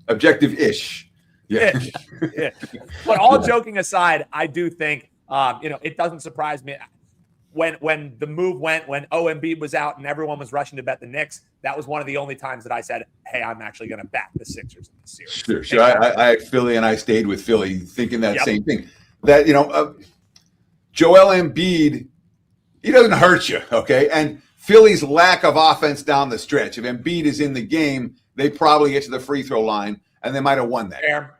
Objective-ish. Yeah. Ish. But all joking aside, I do think, it doesn't surprise me. When the move went, when Embiid was out and everyone was rushing to bet the Knicks, that was one of the only times that I said, hey, I'm actually going to back the Sixers in this series. Sure. I Philly, and I stayed with Philly thinking that same thing. That, Joel Embiid, he doesn't hurt you, okay? And Philly's lack of offense down the stretch, if Embiid is in the game, they probably get to the free throw line, and they might have won that. Fair.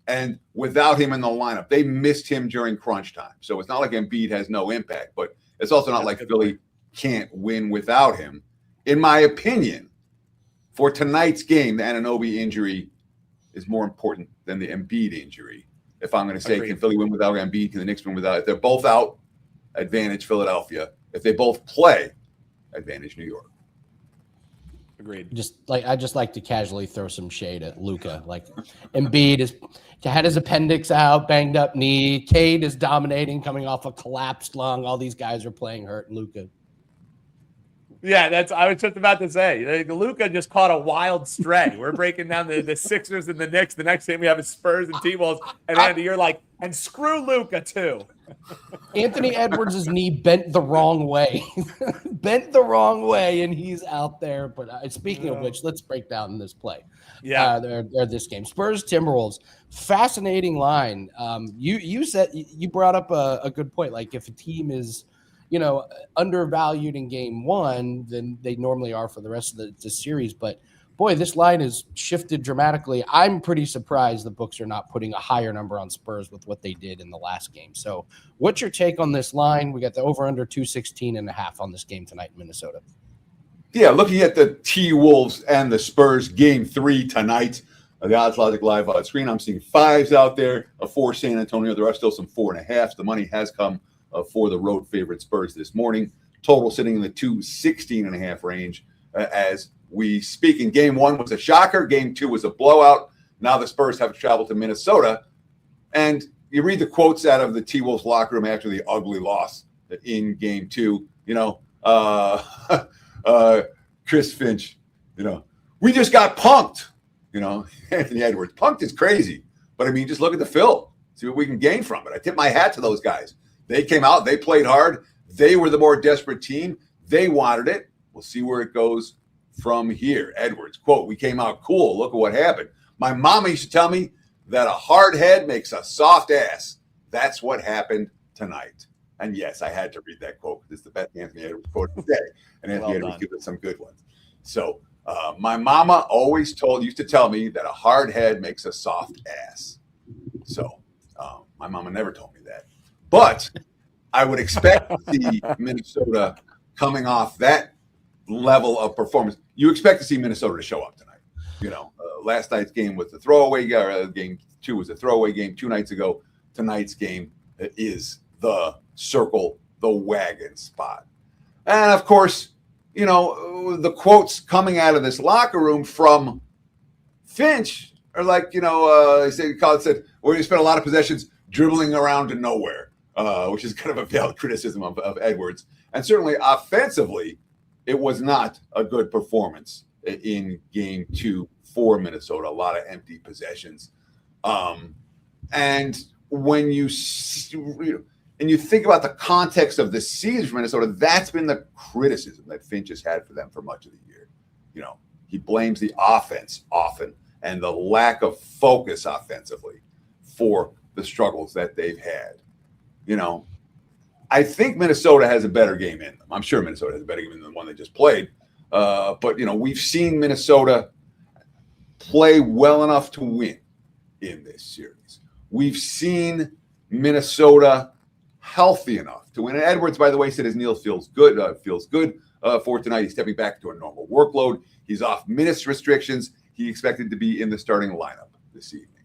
And without him in the lineup, they missed him during crunch time. So it's not like Embiid has no impact, but it's also not like Philly can't win without him. In my opinion, for tonight's game, the Anunoby injury is more important than the Embiid injury. If I'm going to say, can Philly win without Embiid? Can the Knicks win without? If they're both out, advantage Philadelphia. If they both play, advantage New York. Agreed. I just like to casually throw some shade at Luka. Like Embiid had his appendix out, banged up knee. Cade is dominating, coming off a collapsed lung. All these guys are playing hurt. Luka. Yeah, I was just about to say. Luka just caught a wild stray. We're breaking down the Sixers and the Knicks. The next game we have is Spurs and T-Wolves. And Andy, you're like, and screw Luka too. Anthony Edwards' knee bent the wrong way. And he's out there. But speaking of which, let's break down this play. Yeah. This game. Spurs Timberwolves. Fascinating line. You brought up a good point. Like if a team is undervalued in game one than they normally are for the rest of the series. But boy, this line has shifted dramatically. I'm pretty surprised the books are not putting a higher number on Spurs with what they did in the last game. So what's your take on this line? We got the over under 216.5 on this game tonight in Minnesota. Yeah, looking at the T-Wolves and the Spurs game 3 tonight, the Odds Logic live on screen, I'm seeing 5s out there, a 4 San Antonio. There are still some 4.5s. The money has come for the road favorite Spurs this morning. Total sitting in the 216.5 range as we speak. In game 1 was a shocker. Game 2 was a blowout. Now the Spurs have traveled to Minnesota. And you read the quotes out of the T-Wolves locker room after the ugly loss in game 2. Chris Finch, we just got punked. Anthony Edwards. Punked is crazy. But, just look at the film. See what we can gain from it. I tip my hat to those guys. They came out. They played hard. They were the more desperate team. They wanted it. We'll see where it goes from here. Edwards, quote, we came out cool. Look at what happened. My mama used to tell me that a hard head makes a soft ass. That's what happened tonight. And yes, I had to read that quote because it's the best Anthony Edwards quote of the day. And Anthony Edwards gives us some good ones. So my mama used to tell me that a hard head makes a soft ass. So my mama never told me that. But I would expect to see Minnesota coming off that level of performance. You expect to see Minnesota to show up tonight. Last night's game was the throwaway. Game 2 was a throwaway game 2 nights ago. Tonight's game is the circle the wagon spot. And of course, the quotes coming out of this locker room from Finch are like, Colin said, we're going to spend a lot of possessions dribbling around to nowhere, which is kind of a valid criticism of Edwards. And certainly offensively, it was not a good performance in game 2 for Minnesota. A lot of empty possessions. And when you think about the context of the season for Minnesota, that's been the criticism that Finch has had for them for much of the year. He blames the offense often and the lack of focus offensively for the struggles that they've had. I think Minnesota has a better game in them. I'm sure Minnesota has a better game than the one they just played. But we've seen Minnesota play well enough to win in this series. We've seen Minnesota healthy enough to win. And Edwards, by the way, said his knee feels good for tonight. He's stepping back to a normal workload. He's off minutes restrictions. He expected to be in the starting lineup this evening.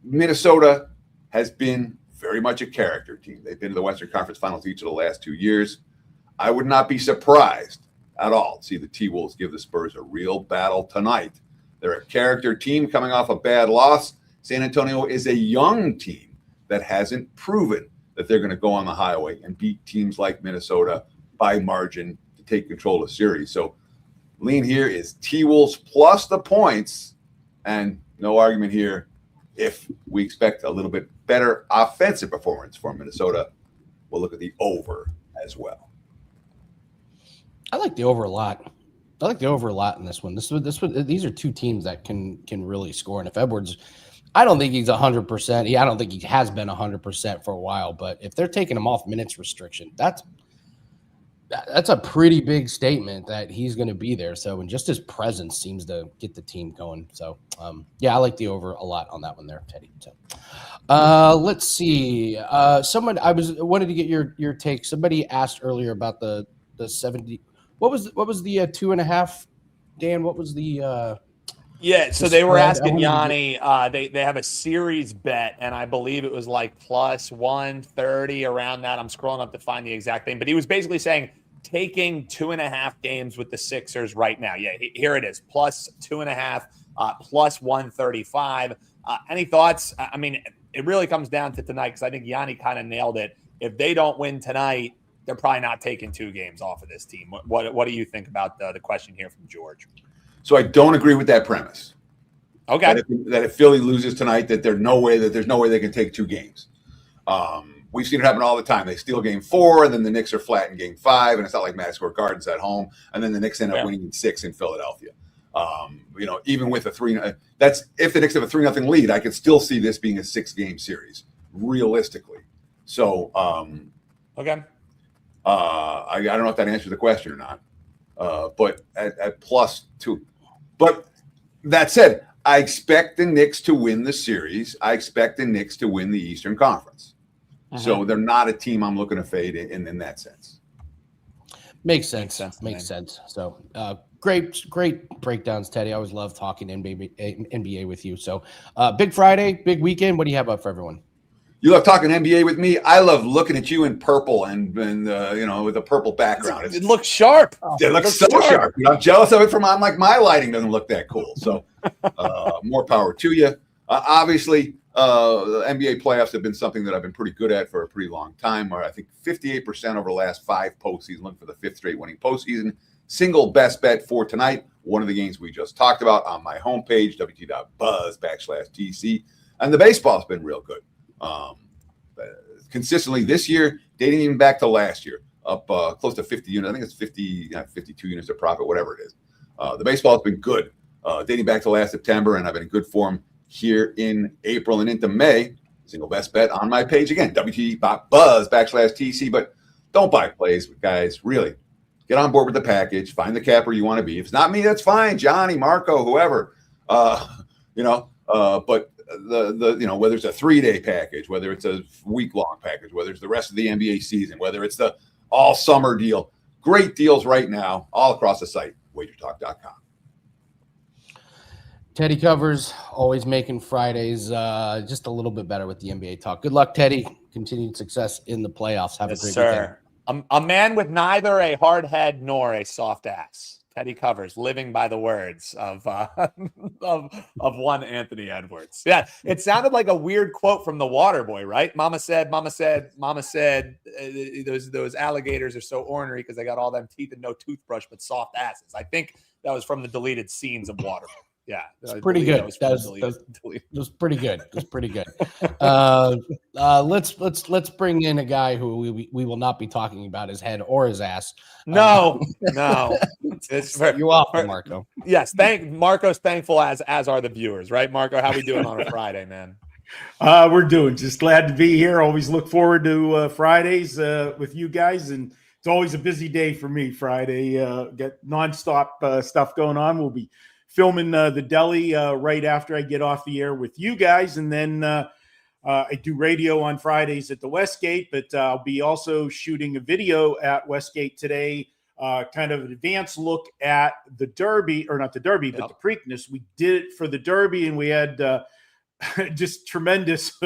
Minnesota has been very much a character team. They've been to the Western Conference Finals each of the last 2 years. I would not be surprised at all to see the T-Wolves give the Spurs a real battle tonight. They're a character team coming off a bad loss. San Antonio is a young team that hasn't proven that they're going to go on the highway and beat teams like Minnesota by margin to take control of the series. So lean here is T-Wolves plus the points, and no argument here. If we expect a little bit better offensive performance from Minnesota, we'll look at the over as well. I like the over a lot. I like the over a lot in this one. These are two teams that can really score. And if Edwards, I don't think he's 100%. I don't think he has been 100% for a while. But if they're taking him off minutes restriction, that's a pretty big statement that he's going to be there. So, and just his presence seems to get the team going. So, I like the over a lot on that one there, Teddy. So, let's see. Someone wanted to get your take. Somebody asked earlier about the 70. What was the 2.5? Dan, what was the? So they were asking Gianni. They have a series bet, and I believe it was like plus 130 around that. I'm scrolling up to find the exact thing, but he was basically saying taking 2.5 games with the Sixers right now. Yeah, here it is, plus 2.5, plus 135. Any thoughts? I mean, it really comes down to tonight because I think Gianni kind of nailed it. If they don't win tonight, they're probably not taking 2 games off of this team. What do you think about the question here from George? So I don't agree with that premise. Okay. That if Philly loses tonight, there's no way they can take 2 games. We've seen it happen all the time. They steal game 4, and then the Knicks are flat in game 5, and it's not like Madison Square Garden's at home, and then the Knicks end up winning in 6 in Philadelphia. Even with a 3, that's if the Knicks have a 3-0 lead, I could still see this being a 6-game series realistically. So, okay. I don't know if that answers the question or not, but at plus 2. But that said, I expect the Knicks to win the series. I expect the Knicks to win the Eastern Conference. So they're not a team I'm looking to fade in that sense. Makes sense. So great breakdowns, Teddy. I always love talking NBA with you. So big Friday, big weekend. What do you have up for everyone? You love talking NBA with me. I love looking at you in purple and with a purple background. It looks sharp. It looks so sharp. I'm jealous of it from like my lighting doesn't look that cool. So more power to you. Obviously, the NBA playoffs have been something that I've been pretty good at for a pretty long time. Where I think 58% over the last 5 postseasons, looking for the 5th straight winning postseason. Single best bet for tonight. One of the games we just talked about on my homepage, wt.buzz/TC. And the baseball's been real good. Consistently this year, dating even back to last year, up close to 50 units. I think it's 52 units of profit, whatever it is. The baseball has been good, dating back to last September, and I've been in good form here in April and into May. Single best bet on my page again, wt.buzz/TC. But don't buy plays, guys. Really, get on board with the package. Find the capper you want to be. If it's not me, that's fine. Gianni, Marco, whoever. But whether it's a 3-day package, whether it's a week-long package, whether it's the rest of the NBA season, whether it's the all-summer deal, great deals right now all across the site, WagerTalk.com. Teddy Covers, always making Fridays just a little bit better with the NBA talk. Good luck, Teddy. Continued success in the playoffs. Have a great weekend. A man with neither a hard head nor a soft ass. Teddy Covers, living by the words of one Anthony Edwards. Yeah, it sounded like a weird quote from The Waterboy, right? Mama said, those alligators are so ornery because they got all them teeth and no toothbrush, but soft asses. I think that was from the deleted scenes of Waterboy. Yeah, it's pretty good. That was pretty good. It was pretty good. Let's bring in a guy who we will not be talking about his head or his ass. No. It's you off, Marco. Yes, Marco's thankful as are the viewers, right? Marco, how we doing on a Friday, man? We're doing just glad to be here. Always look forward to Fridays with you guys, and it's always a busy day for me. Friday, get nonstop stuff going on. We'll be filming the deli right after I get off the air with you guys. And then I do radio on Fridays at the Westgate, but I'll be also shooting a video at Westgate today, kind of an advanced look at the Derby, or not the Derby, but the Preakness. We did it for the Derby, and we had just tremendous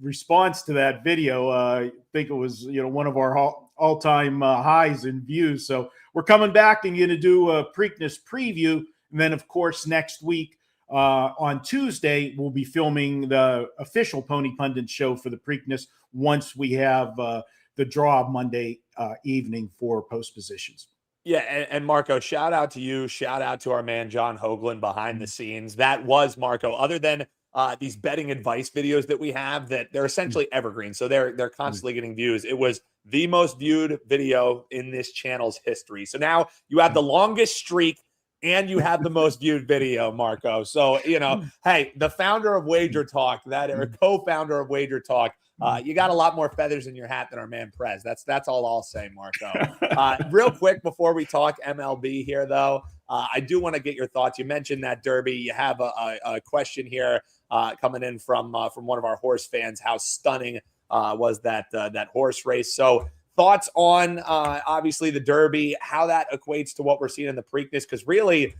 response to that video. I think it was, one of our all-time highs in views. So we're coming back and going to do a Preakness preview. And then, of course, next week, On Tuesday, we'll be filming the official Pony Pundit show for the Preakness once we have the draw Monday evening for post positions. Yeah, and Marco, shout out to you. Shout out to our man John Hoagland behind the scenes. That was Marco. Other than these betting advice videos that we have, that they're essentially evergreen, so they're constantly getting views. It was the most viewed video in this channel's history. So now you have the longest streak and you have the most viewed video, Marco. So, hey, the founder of WagerTalk, or co-founder of WagerTalk, you got a lot more feathers in your hat than our man Prez. That's all I'll say, Marco. Real quick before we talk MLB here, though, I do want to get your thoughts. You mentioned that Derby. You have a question here coming in from one of our horse fans. How stunning was that horse race? So thoughts on obviously the Derby, how that equates to what we're seeing in the Preakness, because really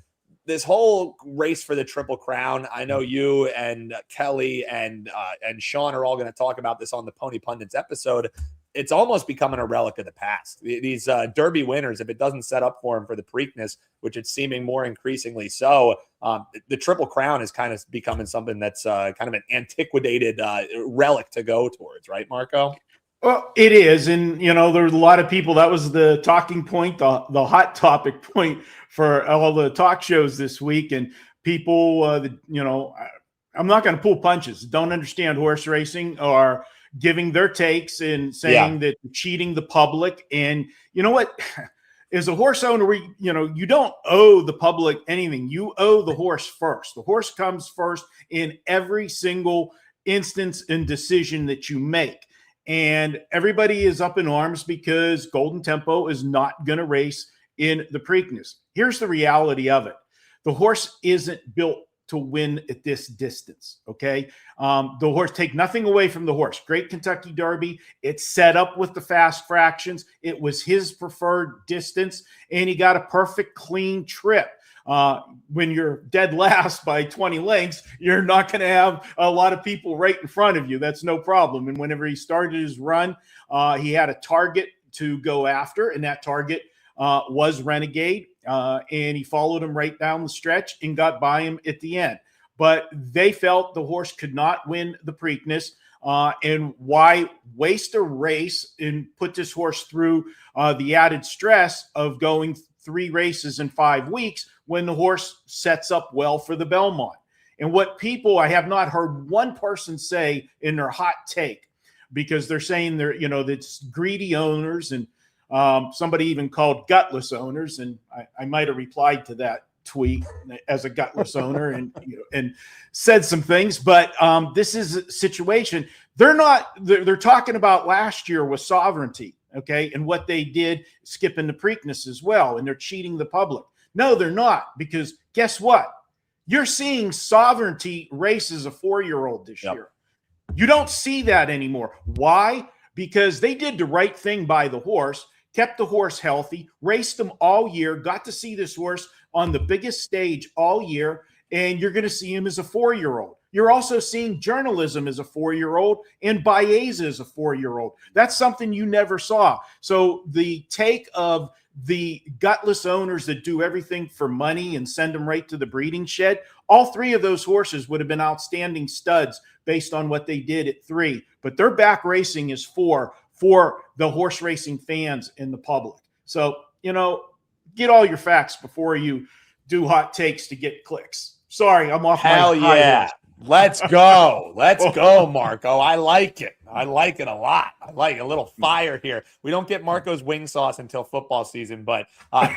this whole race for the Triple Crown, I know you and Kelly and Sean are all going to talk about this on the Pony Pundits episode. It's almost becoming a relic of the past. These Derby winners, if it doesn't set up for them for the Preakness, which it's seeming more increasingly so, the Triple Crown is kind of becoming something that's kind of an antiquated relic to go towards, right, Marco? Well, it is. And, there's a lot of people, that was the talking point, the hot topic point for all the talk shows this week. And people, I'm not going to pull punches, don't understand horse racing, are giving their takes and saying that cheating the public. And you know what? As a horse owner, you don't owe the public anything. You owe the horse first. The horse comes first in every single instance and decision that you make. And everybody is up in arms because Golden Tempo is not going to race in the Preakness. Here's the reality of it. The horse isn't built to win at this distance, okay? The horse, take nothing away from the horse. Great Kentucky Derby. It's set up with the fast fractions. It was his preferred distance, and he got a perfect, clean trip. When you're dead last by 20 lengths, you're not going to have a lot of people right in front of you. That's no problem. And whenever he started his run, he had a target to go after, and that target was Renegade. And he followed him right down the stretch and got by him at the end. But they felt the horse could not win the Preakness. And why waste a race and put this horse through the added stress of going 3 races in 5 weeks when the horse sets up well for the Belmont? And what people, I have not heard one person say in their hot take, because they're saying that's greedy owners, and somebody even called gutless owners. And I might have replied to that tweet as a gutless owner and said some things, but this is a situation. They're talking about last year with Sovereignty. Okay. And what they did, skipping the Preakness as well. And they're cheating the public. No, they're not, because guess what? You're seeing Sovereignty race as a 4-year-old this year. You don't see that anymore. Why? Because they did the right thing by the horse, kept the horse healthy, raced him all year, got to see this horse on the biggest stage all year, and you're going to see him as a 4-year-old. You're also seeing journalism as a 4-year-old and Baeza as a 4-year-old. That's something you never saw. So the take of the gutless owners that do everything for money and send them right to the breeding shed, all 3 of those horses would have been outstanding studs based on what they did at 3. But their back racing is for the horse racing fans and the public. So, get all your facts before you do hot takes to get clicks. Sorry, I'm off. Hell yeah. Let's go. Let's go, Marco. I like it. I like it a lot. I like a little fire here. We don't get Marco's wing sauce until football season, but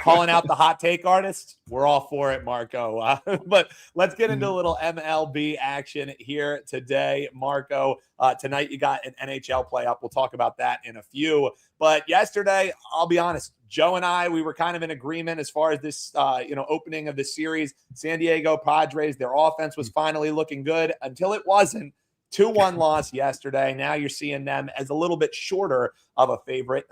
calling out the hot take artists, we're all for it, Marco. But let's get into a little MLB action here today, Marco. Tonight you got an NHL playoff. We'll talk about that in a few. But yesterday, I'll be honest, Joe and I, we were kind of in agreement as far as this, opening of the series. San Diego Padres, their offense was finally looking good until it wasn't. 2-1 loss yesterday. Now you're seeing them as a little bit shorter of a favorite.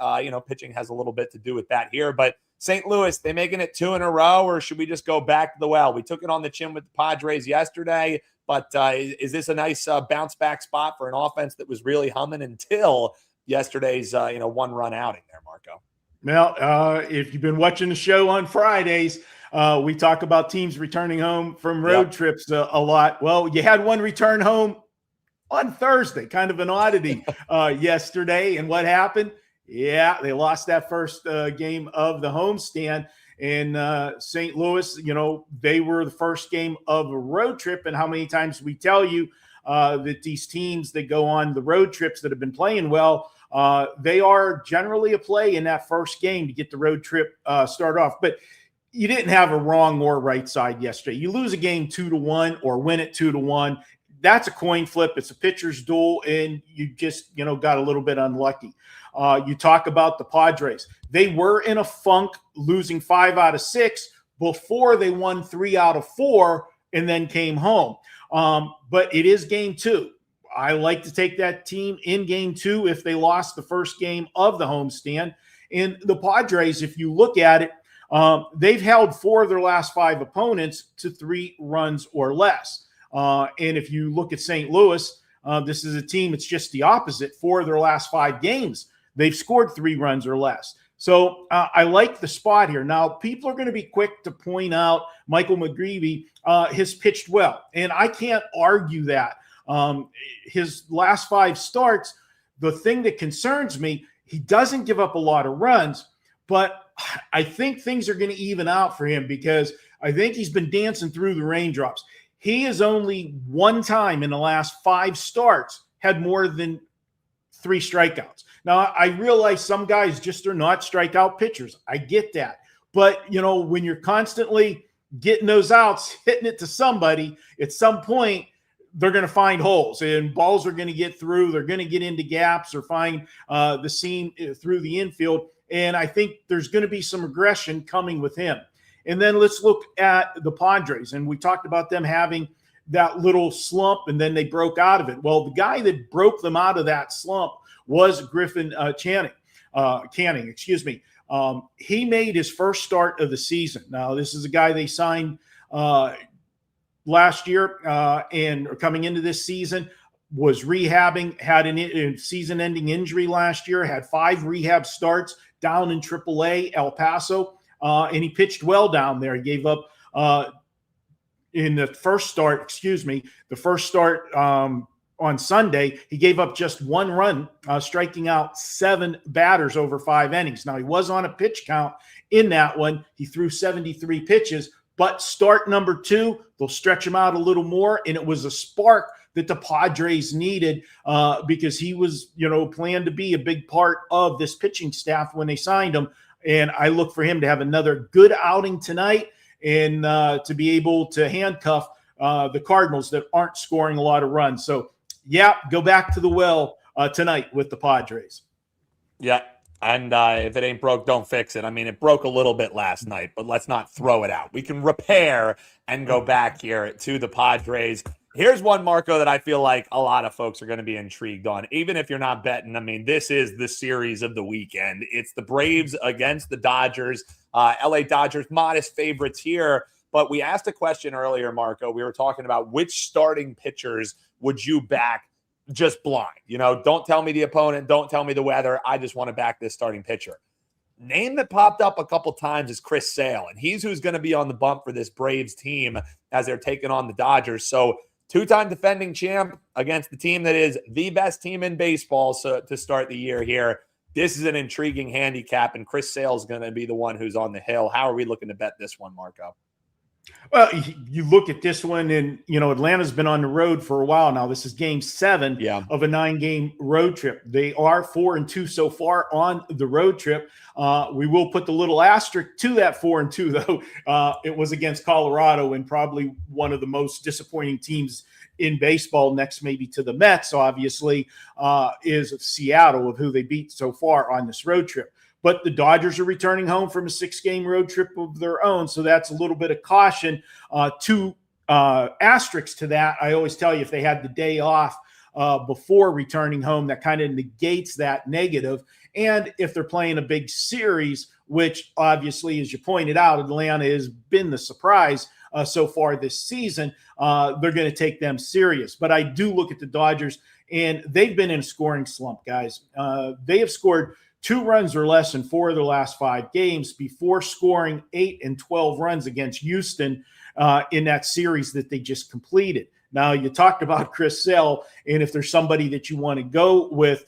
Pitching has a little bit to do with that here. But St. Louis, they making it 2 in a row, or should we just go back to the well? We took it on the chin with the Padres yesterday, but is this a nice bounce back spot for an offense that was really humming until yesterday's 1-run outing there, Marco? Well, if you've been watching the show on Fridays, We talk about teams returning home from road trips a lot. Well, you had one return home on Thursday, kind of an oddity yesterday. And what happened? Yeah, they lost that first game of the homestand. In St. Louis, they were the first game of a road trip. And how many times we tell you that these teams that go on the road trips that have been playing well, they are generally a play in that first game to get the road trip started off. But you didn't have a wrong or right side yesterday. You lose a game 2-1 or win it 2-1. That's a coin flip. It's a pitcher's duel, and you just, got a little bit unlucky. You talk about the Padres. They were in a funk, losing 5 out of 6 before they won 3 out of 4 and then came home. But it is game 2. I like to take that team in game 2 if they lost the first game of the homestand. And the Padres, if you look at it, they've held 4 of their last 5 opponents to 3 runs or less. And if you look at St. Louis, this is a team, it's just the opposite. 4 of their last 5 games, they've scored 3 runs or less. So I like the spot here. Now, people are going to be quick to point out Michael McGreevy has pitched well, and I can't argue that. His last 5 starts, the thing that concerns me, he doesn't give up a lot of runs, but I think things are going to even out for him because I think he's been dancing through the raindrops. He has only one time in the last 5 starts had more than 3 strikeouts. Now, I realize some guys just are not strikeout pitchers. I get that. But, when you're constantly getting those outs, hitting it to somebody, at some point, they're going to find holes and balls are going to get through. They're going to get into gaps or find the seam through the infield. And I think there's going to be some aggression coming with him. And then let's look at the Padres. And we talked about them having that little slump, and then they broke out of it. Well, the guy that broke them out of that slump was Griffin Canning. He made his first start of the season. Now, this is a guy they signed last year and coming into this season, was rehabbing, had a season-ending injury last year, had 5 rehab starts down in AAA El Paso, and he pitched well down there. He gave up in the first start, on Sunday, he gave up just 1 run, striking out 7 batters over 5 innings. Now, he was on a pitch count in that one. He threw 73 pitches, but start number 2, they'll stretch him out a little more, and it was a spark that the Padres needed because he was, planned to be a big part of this pitching staff when they signed him. And I look for him to have another good outing tonight and to be able to handcuff the Cardinals that aren't scoring a lot of runs. So, yeah, go back to the well tonight with the Padres. Yeah, and if it ain't broke, don't fix it. I mean, it broke a little bit last night, but let's not throw it out. We can repair and go back here to the Padres. Here's one, Marco, that I feel like a lot of folks are going to be intrigued on, even if you're not betting. I mean, this is the series of the weekend. It's the Braves against the Dodgers. LA Dodgers, modest favorites here. But we asked a question earlier, Marco. We were talking about which starting pitchers would you back just blind? Don't tell me the opponent. Don't tell me the weather. I just want to back this starting pitcher. Name that popped up a couple times is Chris Sale, and he's who's going to be on the bump for this Braves team as they're taking on the Dodgers. So 2-time defending champ against the team that is the best team in baseball to start the year here. This is an intriguing handicap, and Chris Sale is going to be the one who's on the hill. How are we looking to bet this one, Marco? Well, you look at this one, and, Atlanta's been on the road for a while now. This is game 7 of a 9-game road trip. They are 4-2 so far on the road trip. We will put the little asterisk to that 4-2, though. It was against Colorado, and probably one of the most disappointing teams in baseball, next maybe to the Mets, obviously, is Seattle, of who they beat so far on this road trip. But the Dodgers are returning home from a 6-game road trip of their own, so that's a little bit of caution. 2 asterisks to that. I always tell you, if they had the day off before returning home, that kind of negates that negative. And if they're playing a big series, which obviously, as you pointed out, Atlanta has been the surprise so far this season, they're going to take them serious. But I do look at the Dodgers, and they've been in a scoring slump, guys. They have scored 2 runs or less in 4 of the last 5 games before scoring 8 and 12 runs against Houston in that series that they just completed. Now, you talked about Chris Sale, and if there's somebody that you want to go with,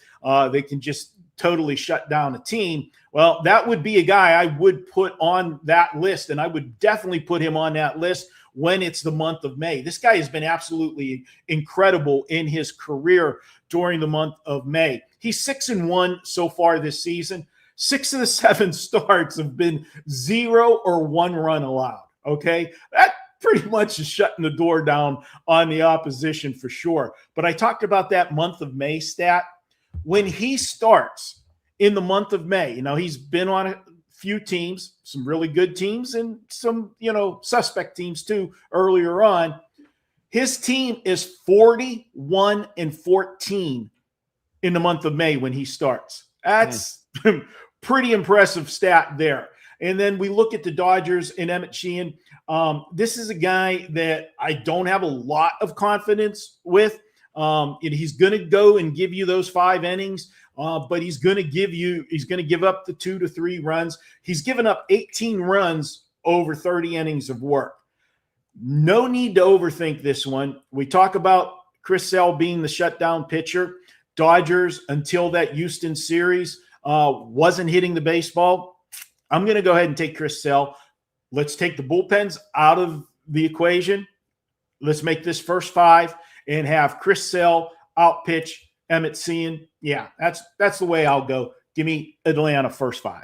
they can just totally shut down a team. Well, that would be a guy I would put on that list, and I would definitely put him on that list when it's the month of May. This guy has been absolutely incredible in his career during the month of May. He's 6-1 so far this season. 6 of the 7 starts have been 0 or 1 run allowed. Okay, that pretty much is shutting the door down on the opposition for sure. But I talked about that month of May stat. When he starts in the month of May, he's been on a few teams, some really good teams and some, suspect teams too earlier on. His team is 41-14 in the month of May when he starts. That's pretty impressive stat there. And then we look at the Dodgers and Emmett Sheehan. This is a guy that I don't have a lot of confidence with. He's going to go and give you those 5 innings, but he's going to give up the 2 to 3 runs. He's given up 18 runs over 30 innings of work. No need to overthink this one. We talk about Chris Sale being the shutdown pitcher. Dodgers, until that Houston series, wasn't hitting the baseball. I'm going to go ahead and take Chris Sale. Let's take the bullpens out of the equation. Let's make this first 5 and have Chris Sale outpitch Emmett Sheehan. Yeah, that's the way I'll go. Give me Atlanta first 5.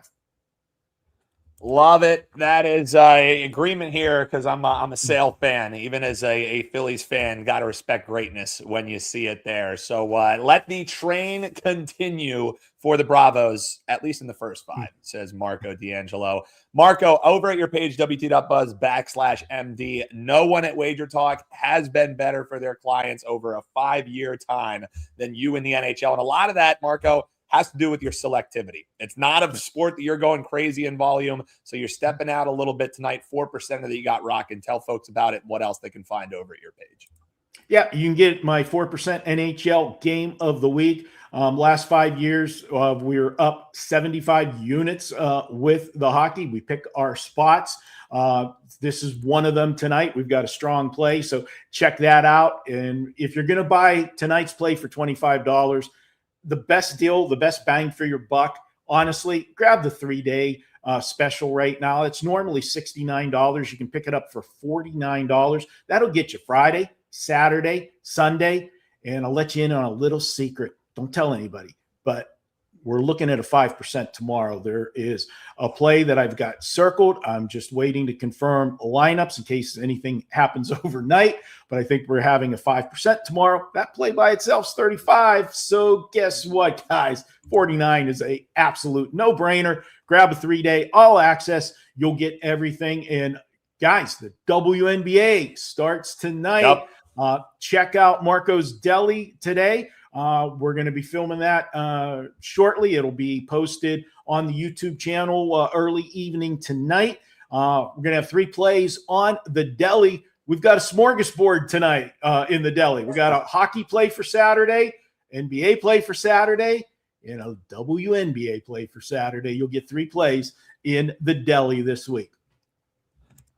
Love it. That is a agreement here because I'm a Sale fan. Even as a Phillies fan, got to respect greatness when you see it there. So let the train continue for the Bravos, at least in the first 5, says Marco D'Angelo. Marco, over at your page, WT.buzz/MD, no one at WagerTalk has been better for their clients over a 5-year time than you in the NHL. And a lot of that, Marco, has to do with your selectivity. It's not a sport that you're going crazy in volume, so you're stepping out a little bit tonight. 4% that you got rocking. Tell folks about it and what else they can find over at your page. Yeah, you can get my 4% NHL game of the week. Last 5 years, we're up 75 units with the hockey. We pick our spots. This is one of them tonight. We've got a strong play, so check that out. And if you're going to buy tonight's play for $25, the best deal, the best bang for your buck, honestly, grab the 3-day special right now. It's normally $69. You can pick it up for $49. That'll get you Friday, Saturday, Sunday, and I'll let you in on a little secret. Don't tell anybody, but we're looking at a 5% tomorrow. There is a play that I've got circled. I'm just waiting to confirm lineups in case anything happens overnight, but I think we're having a 5% tomorrow. That play by itself is 35. So guess what, guys? 49 is a absolute no-brainer. Grab a 3-day all access. You'll get everything. And guys, the WNBA starts tonight. Yep. Check out Marco's Deli today. We're going to be filming that shortly. It'll be posted on the YouTube channel early evening tonight. We're going to have 3 plays on the Deli. We've got a smorgasbord tonight in the Deli. We got a hockey play for Saturday, NBA play for Saturday, and a WNBA play for Saturday. You'll get 3 plays in the Deli this week.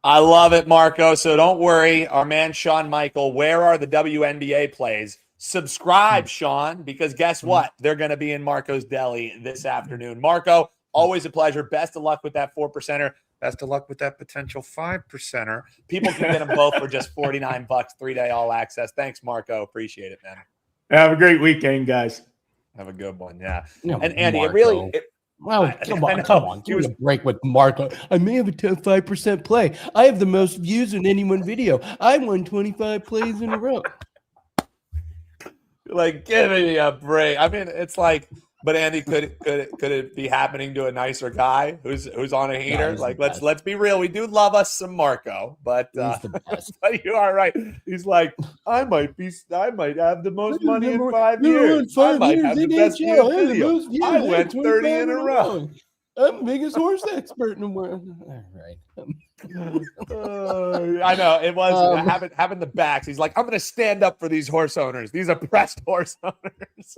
I love it, Marco. So don't worry. Our man, Sean Michael, where are the WNBA plays? Subscribe, Sean, because guess what? They're going to be in Marco's Deli this afternoon. Marco, always a pleasure. Best of luck with that 4%er. Best of luck with that potential 5%er. People can get them both for just $49, 3-day all access. Thanks, Marco. Appreciate it, man. Have a great weekend, guys. Have a good one. Yeah. No, and Andy, Marco. Come on. Give me a break with Marco. I may have a 5% play. I have the most views in any one video. I won 25 plays in a row. Like, give me a break. I mean, it's like, but Andy, could it be happening to a nicer guy who's on a heater? No, like, let's be real. We do love us some Marco, but but you are right. He's like, I might have the most money in 5 years. I might have the best video. I went 30 in a row. I'm the biggest horse expert in the world. All right. I know it was having the backs. He's like, I'm going to stand up for these horse owners, these oppressed horse owners.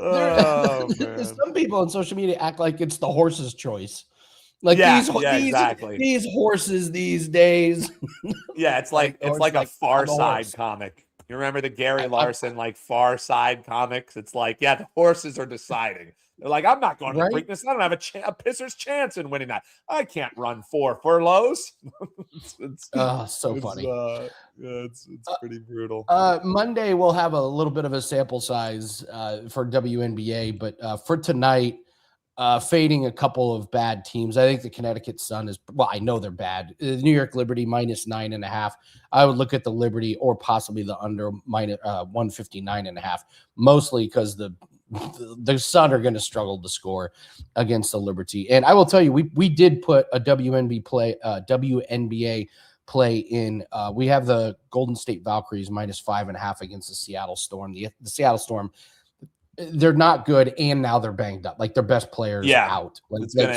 Oh, man. Some people on social media act like it's the horse's choice. Like exactly. these horses these days. Yeah, it's like a Far Side comic. You remember the Gary Larson Far Side comics? It's like, yeah, the horses are deciding. They're like, I'm not going to Preakness. I don't have a pisser's chance in winning that. I can't run 4 furloughs. It's funny. It's pretty brutal. Monday we'll have a little bit of a sample size for WNBA, but for tonight, fading a couple of bad teams. I think the Connecticut Sun is, I know they're bad. The New York Liberty -9.5. I would look at the Liberty or possibly the under -159.5, mostly because the Sun are going to struggle to score against the Liberty. And I will tell you, we did put a WNBA play in. We have the Golden State Valkyries -5.5 against the Seattle Storm. The Seattle Storm, they're not good, and now they're banged up. Like their best players out.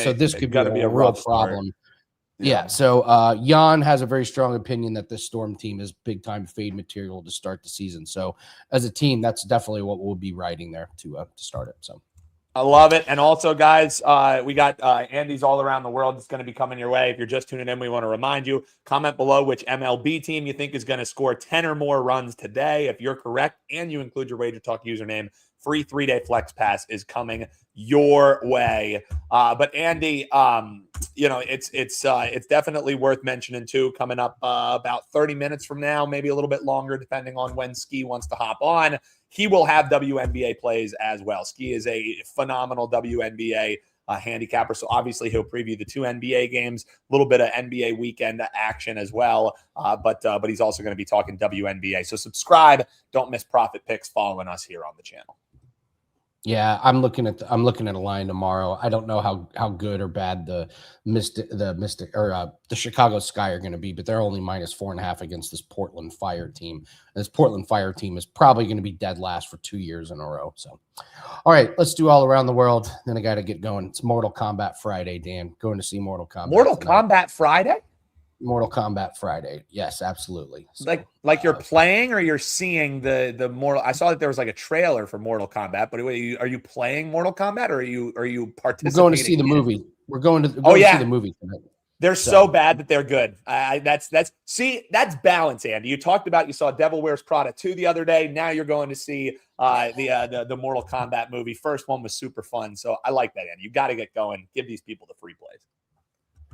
So this could be a real problem. Yeah. So Jan has a very strong opinion that this Storm team is big time fade material to start the season. So as a team, that's definitely what we'll be riding there to start it. So I love it. And also, guys, we got Andy's all around the world. It's going to be coming your way. If you're just tuning in, we want to remind you, comment below which MLB team you think is going to score 10 or more runs today. If you're correct and you include your WagerTalk username, free 3-day flex pass is coming your way. But Andy, it's definitely worth mentioning too. Coming up about 30 minutes from now, maybe a little bit longer, depending on when Ski wants to hop on. He will have WNBA plays as well. Ski is a phenomenal WNBA handicapper, so obviously he'll preview the 2 NBA games, a little bit of NBA weekend action as well. But he's also going to be talking WNBA. So subscribe, don't miss profit picks following us here on the channel. Yeah, I'm looking at a line tomorrow. I don't know how good or bad the Chicago Sky are going to be, but they're only -4.5 against this Portland Fire team. And this Portland Fire team is probably going to be dead last for 2 years in a row. So, all right, let's do all around the world. Then I got to get going. It's Mortal Kombat Friday, Dan. Going to see Mortal Kombat. Mortal Kombat Friday? Mortal Kombat Friday. Yes, absolutely. So, like you're playing or you're seeing the Mortal. I saw that there was like a trailer for Mortal Kombat, but are you playing Mortal Kombat or are you participating? We're going to see the movie. We're going to see the movie tonight. They're so bad that they're good. That's balance, Andy. You talked about, you saw Devil Wears Prada 2 the other day. Now you're going to see the Mortal Kombat movie. First one was super fun. So I like that, Andy. You got to get going. Give these people the free plays.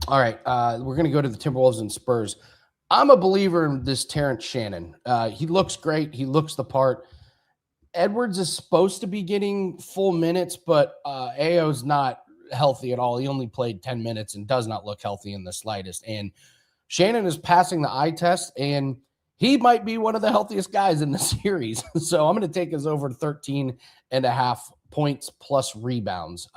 All right, we're going to go to the Timberwolves and Spurs. I'm a believer in this Terrence Shannon. He looks great. He looks the part. Edwards is supposed to be getting full minutes, but Ayo's not healthy at all. He only played 10 minutes and does not look healthy in the slightest. And Shannon is passing the eye test, and he might be one of the healthiest guys in the series. So I'm going to take his over 13.5 points plus rebounds.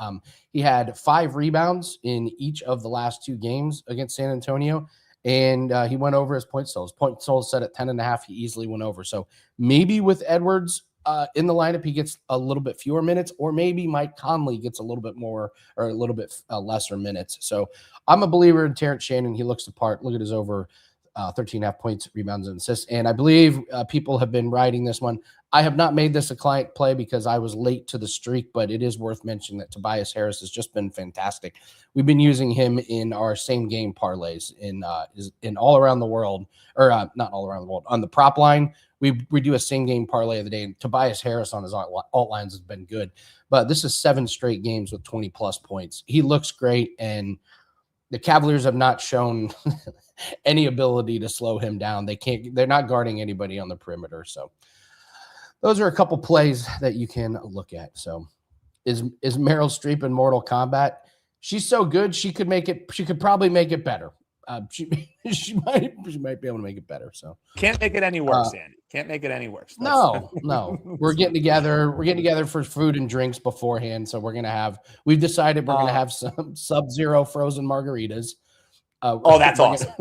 He had 5 rebounds in each of the last 2 games against San Antonio, and he went over his point totals. Point totals set at 10.5. He easily went over. So maybe with Edwards in the lineup, he gets a little bit fewer minutes, or maybe Mike Conley gets a little bit more or a little bit lesser minutes. So I'm a believer in Terrence Shannon. He looks the part. Look at his over 13.5 points, rebounds, and assists. And I believe people have been riding this one. I have not made this a client play because I was late to the streak, but it is worth mentioning that Tobias Harris has just been fantastic. We've been using him in our same game parlays in all around the world, or not all around the world. On the prop line, we do a same game parlay of the day, and Tobias Harris on his alt lines has been good. But this is 7 straight games with 20-plus points. He looks great, and the Cavaliers have not shown any ability to slow him down. They're not guarding anybody on the perimeter. So those are a couple plays that you can look at. So is Meryl Streep in Mortal Kombat? She's so good. She could probably make it better. She might be able to make it better. So can't make it any worse, Andy. Can't make it any worse. No. We're getting together. We're getting together for food and drinks beforehand. So we've decided we're gonna have some Sub-Zero frozen margaritas. That's awesome.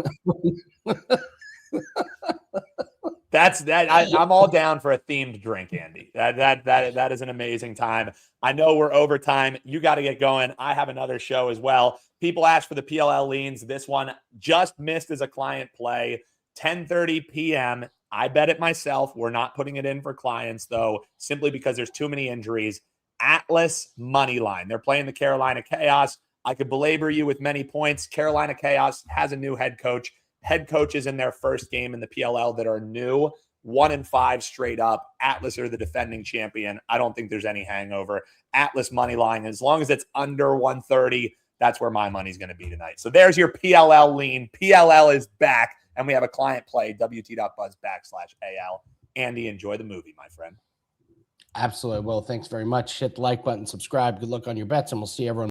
I'm all down for a themed drink, Andy. That is an amazing time. I know we're over time. You got to get going. I have another show as well. People ask for the PLL leans. This one just missed as a client play, 10:30 p.m. I bet it myself. We're not putting it in for clients, though, simply because there's too many injuries. Atlas money line. They're playing the Carolina Chaos. I could belabor you with many points. Carolina Chaos has a new head coach. Head coaches in their first game in the PLL that are new, 1-5 straight up. Atlas are the defending champion. I don't think there's any hangover. Atlas money line, as long as it's under 130, that's where my money's going to be tonight. So there's your PLL lean. PLL is back, and we have a client play, wt.buzz/AL. Andy, enjoy the movie, my friend. Absolutely. Well, thanks very much. Hit the like button, subscribe. Good luck on your bets, and we'll see everyone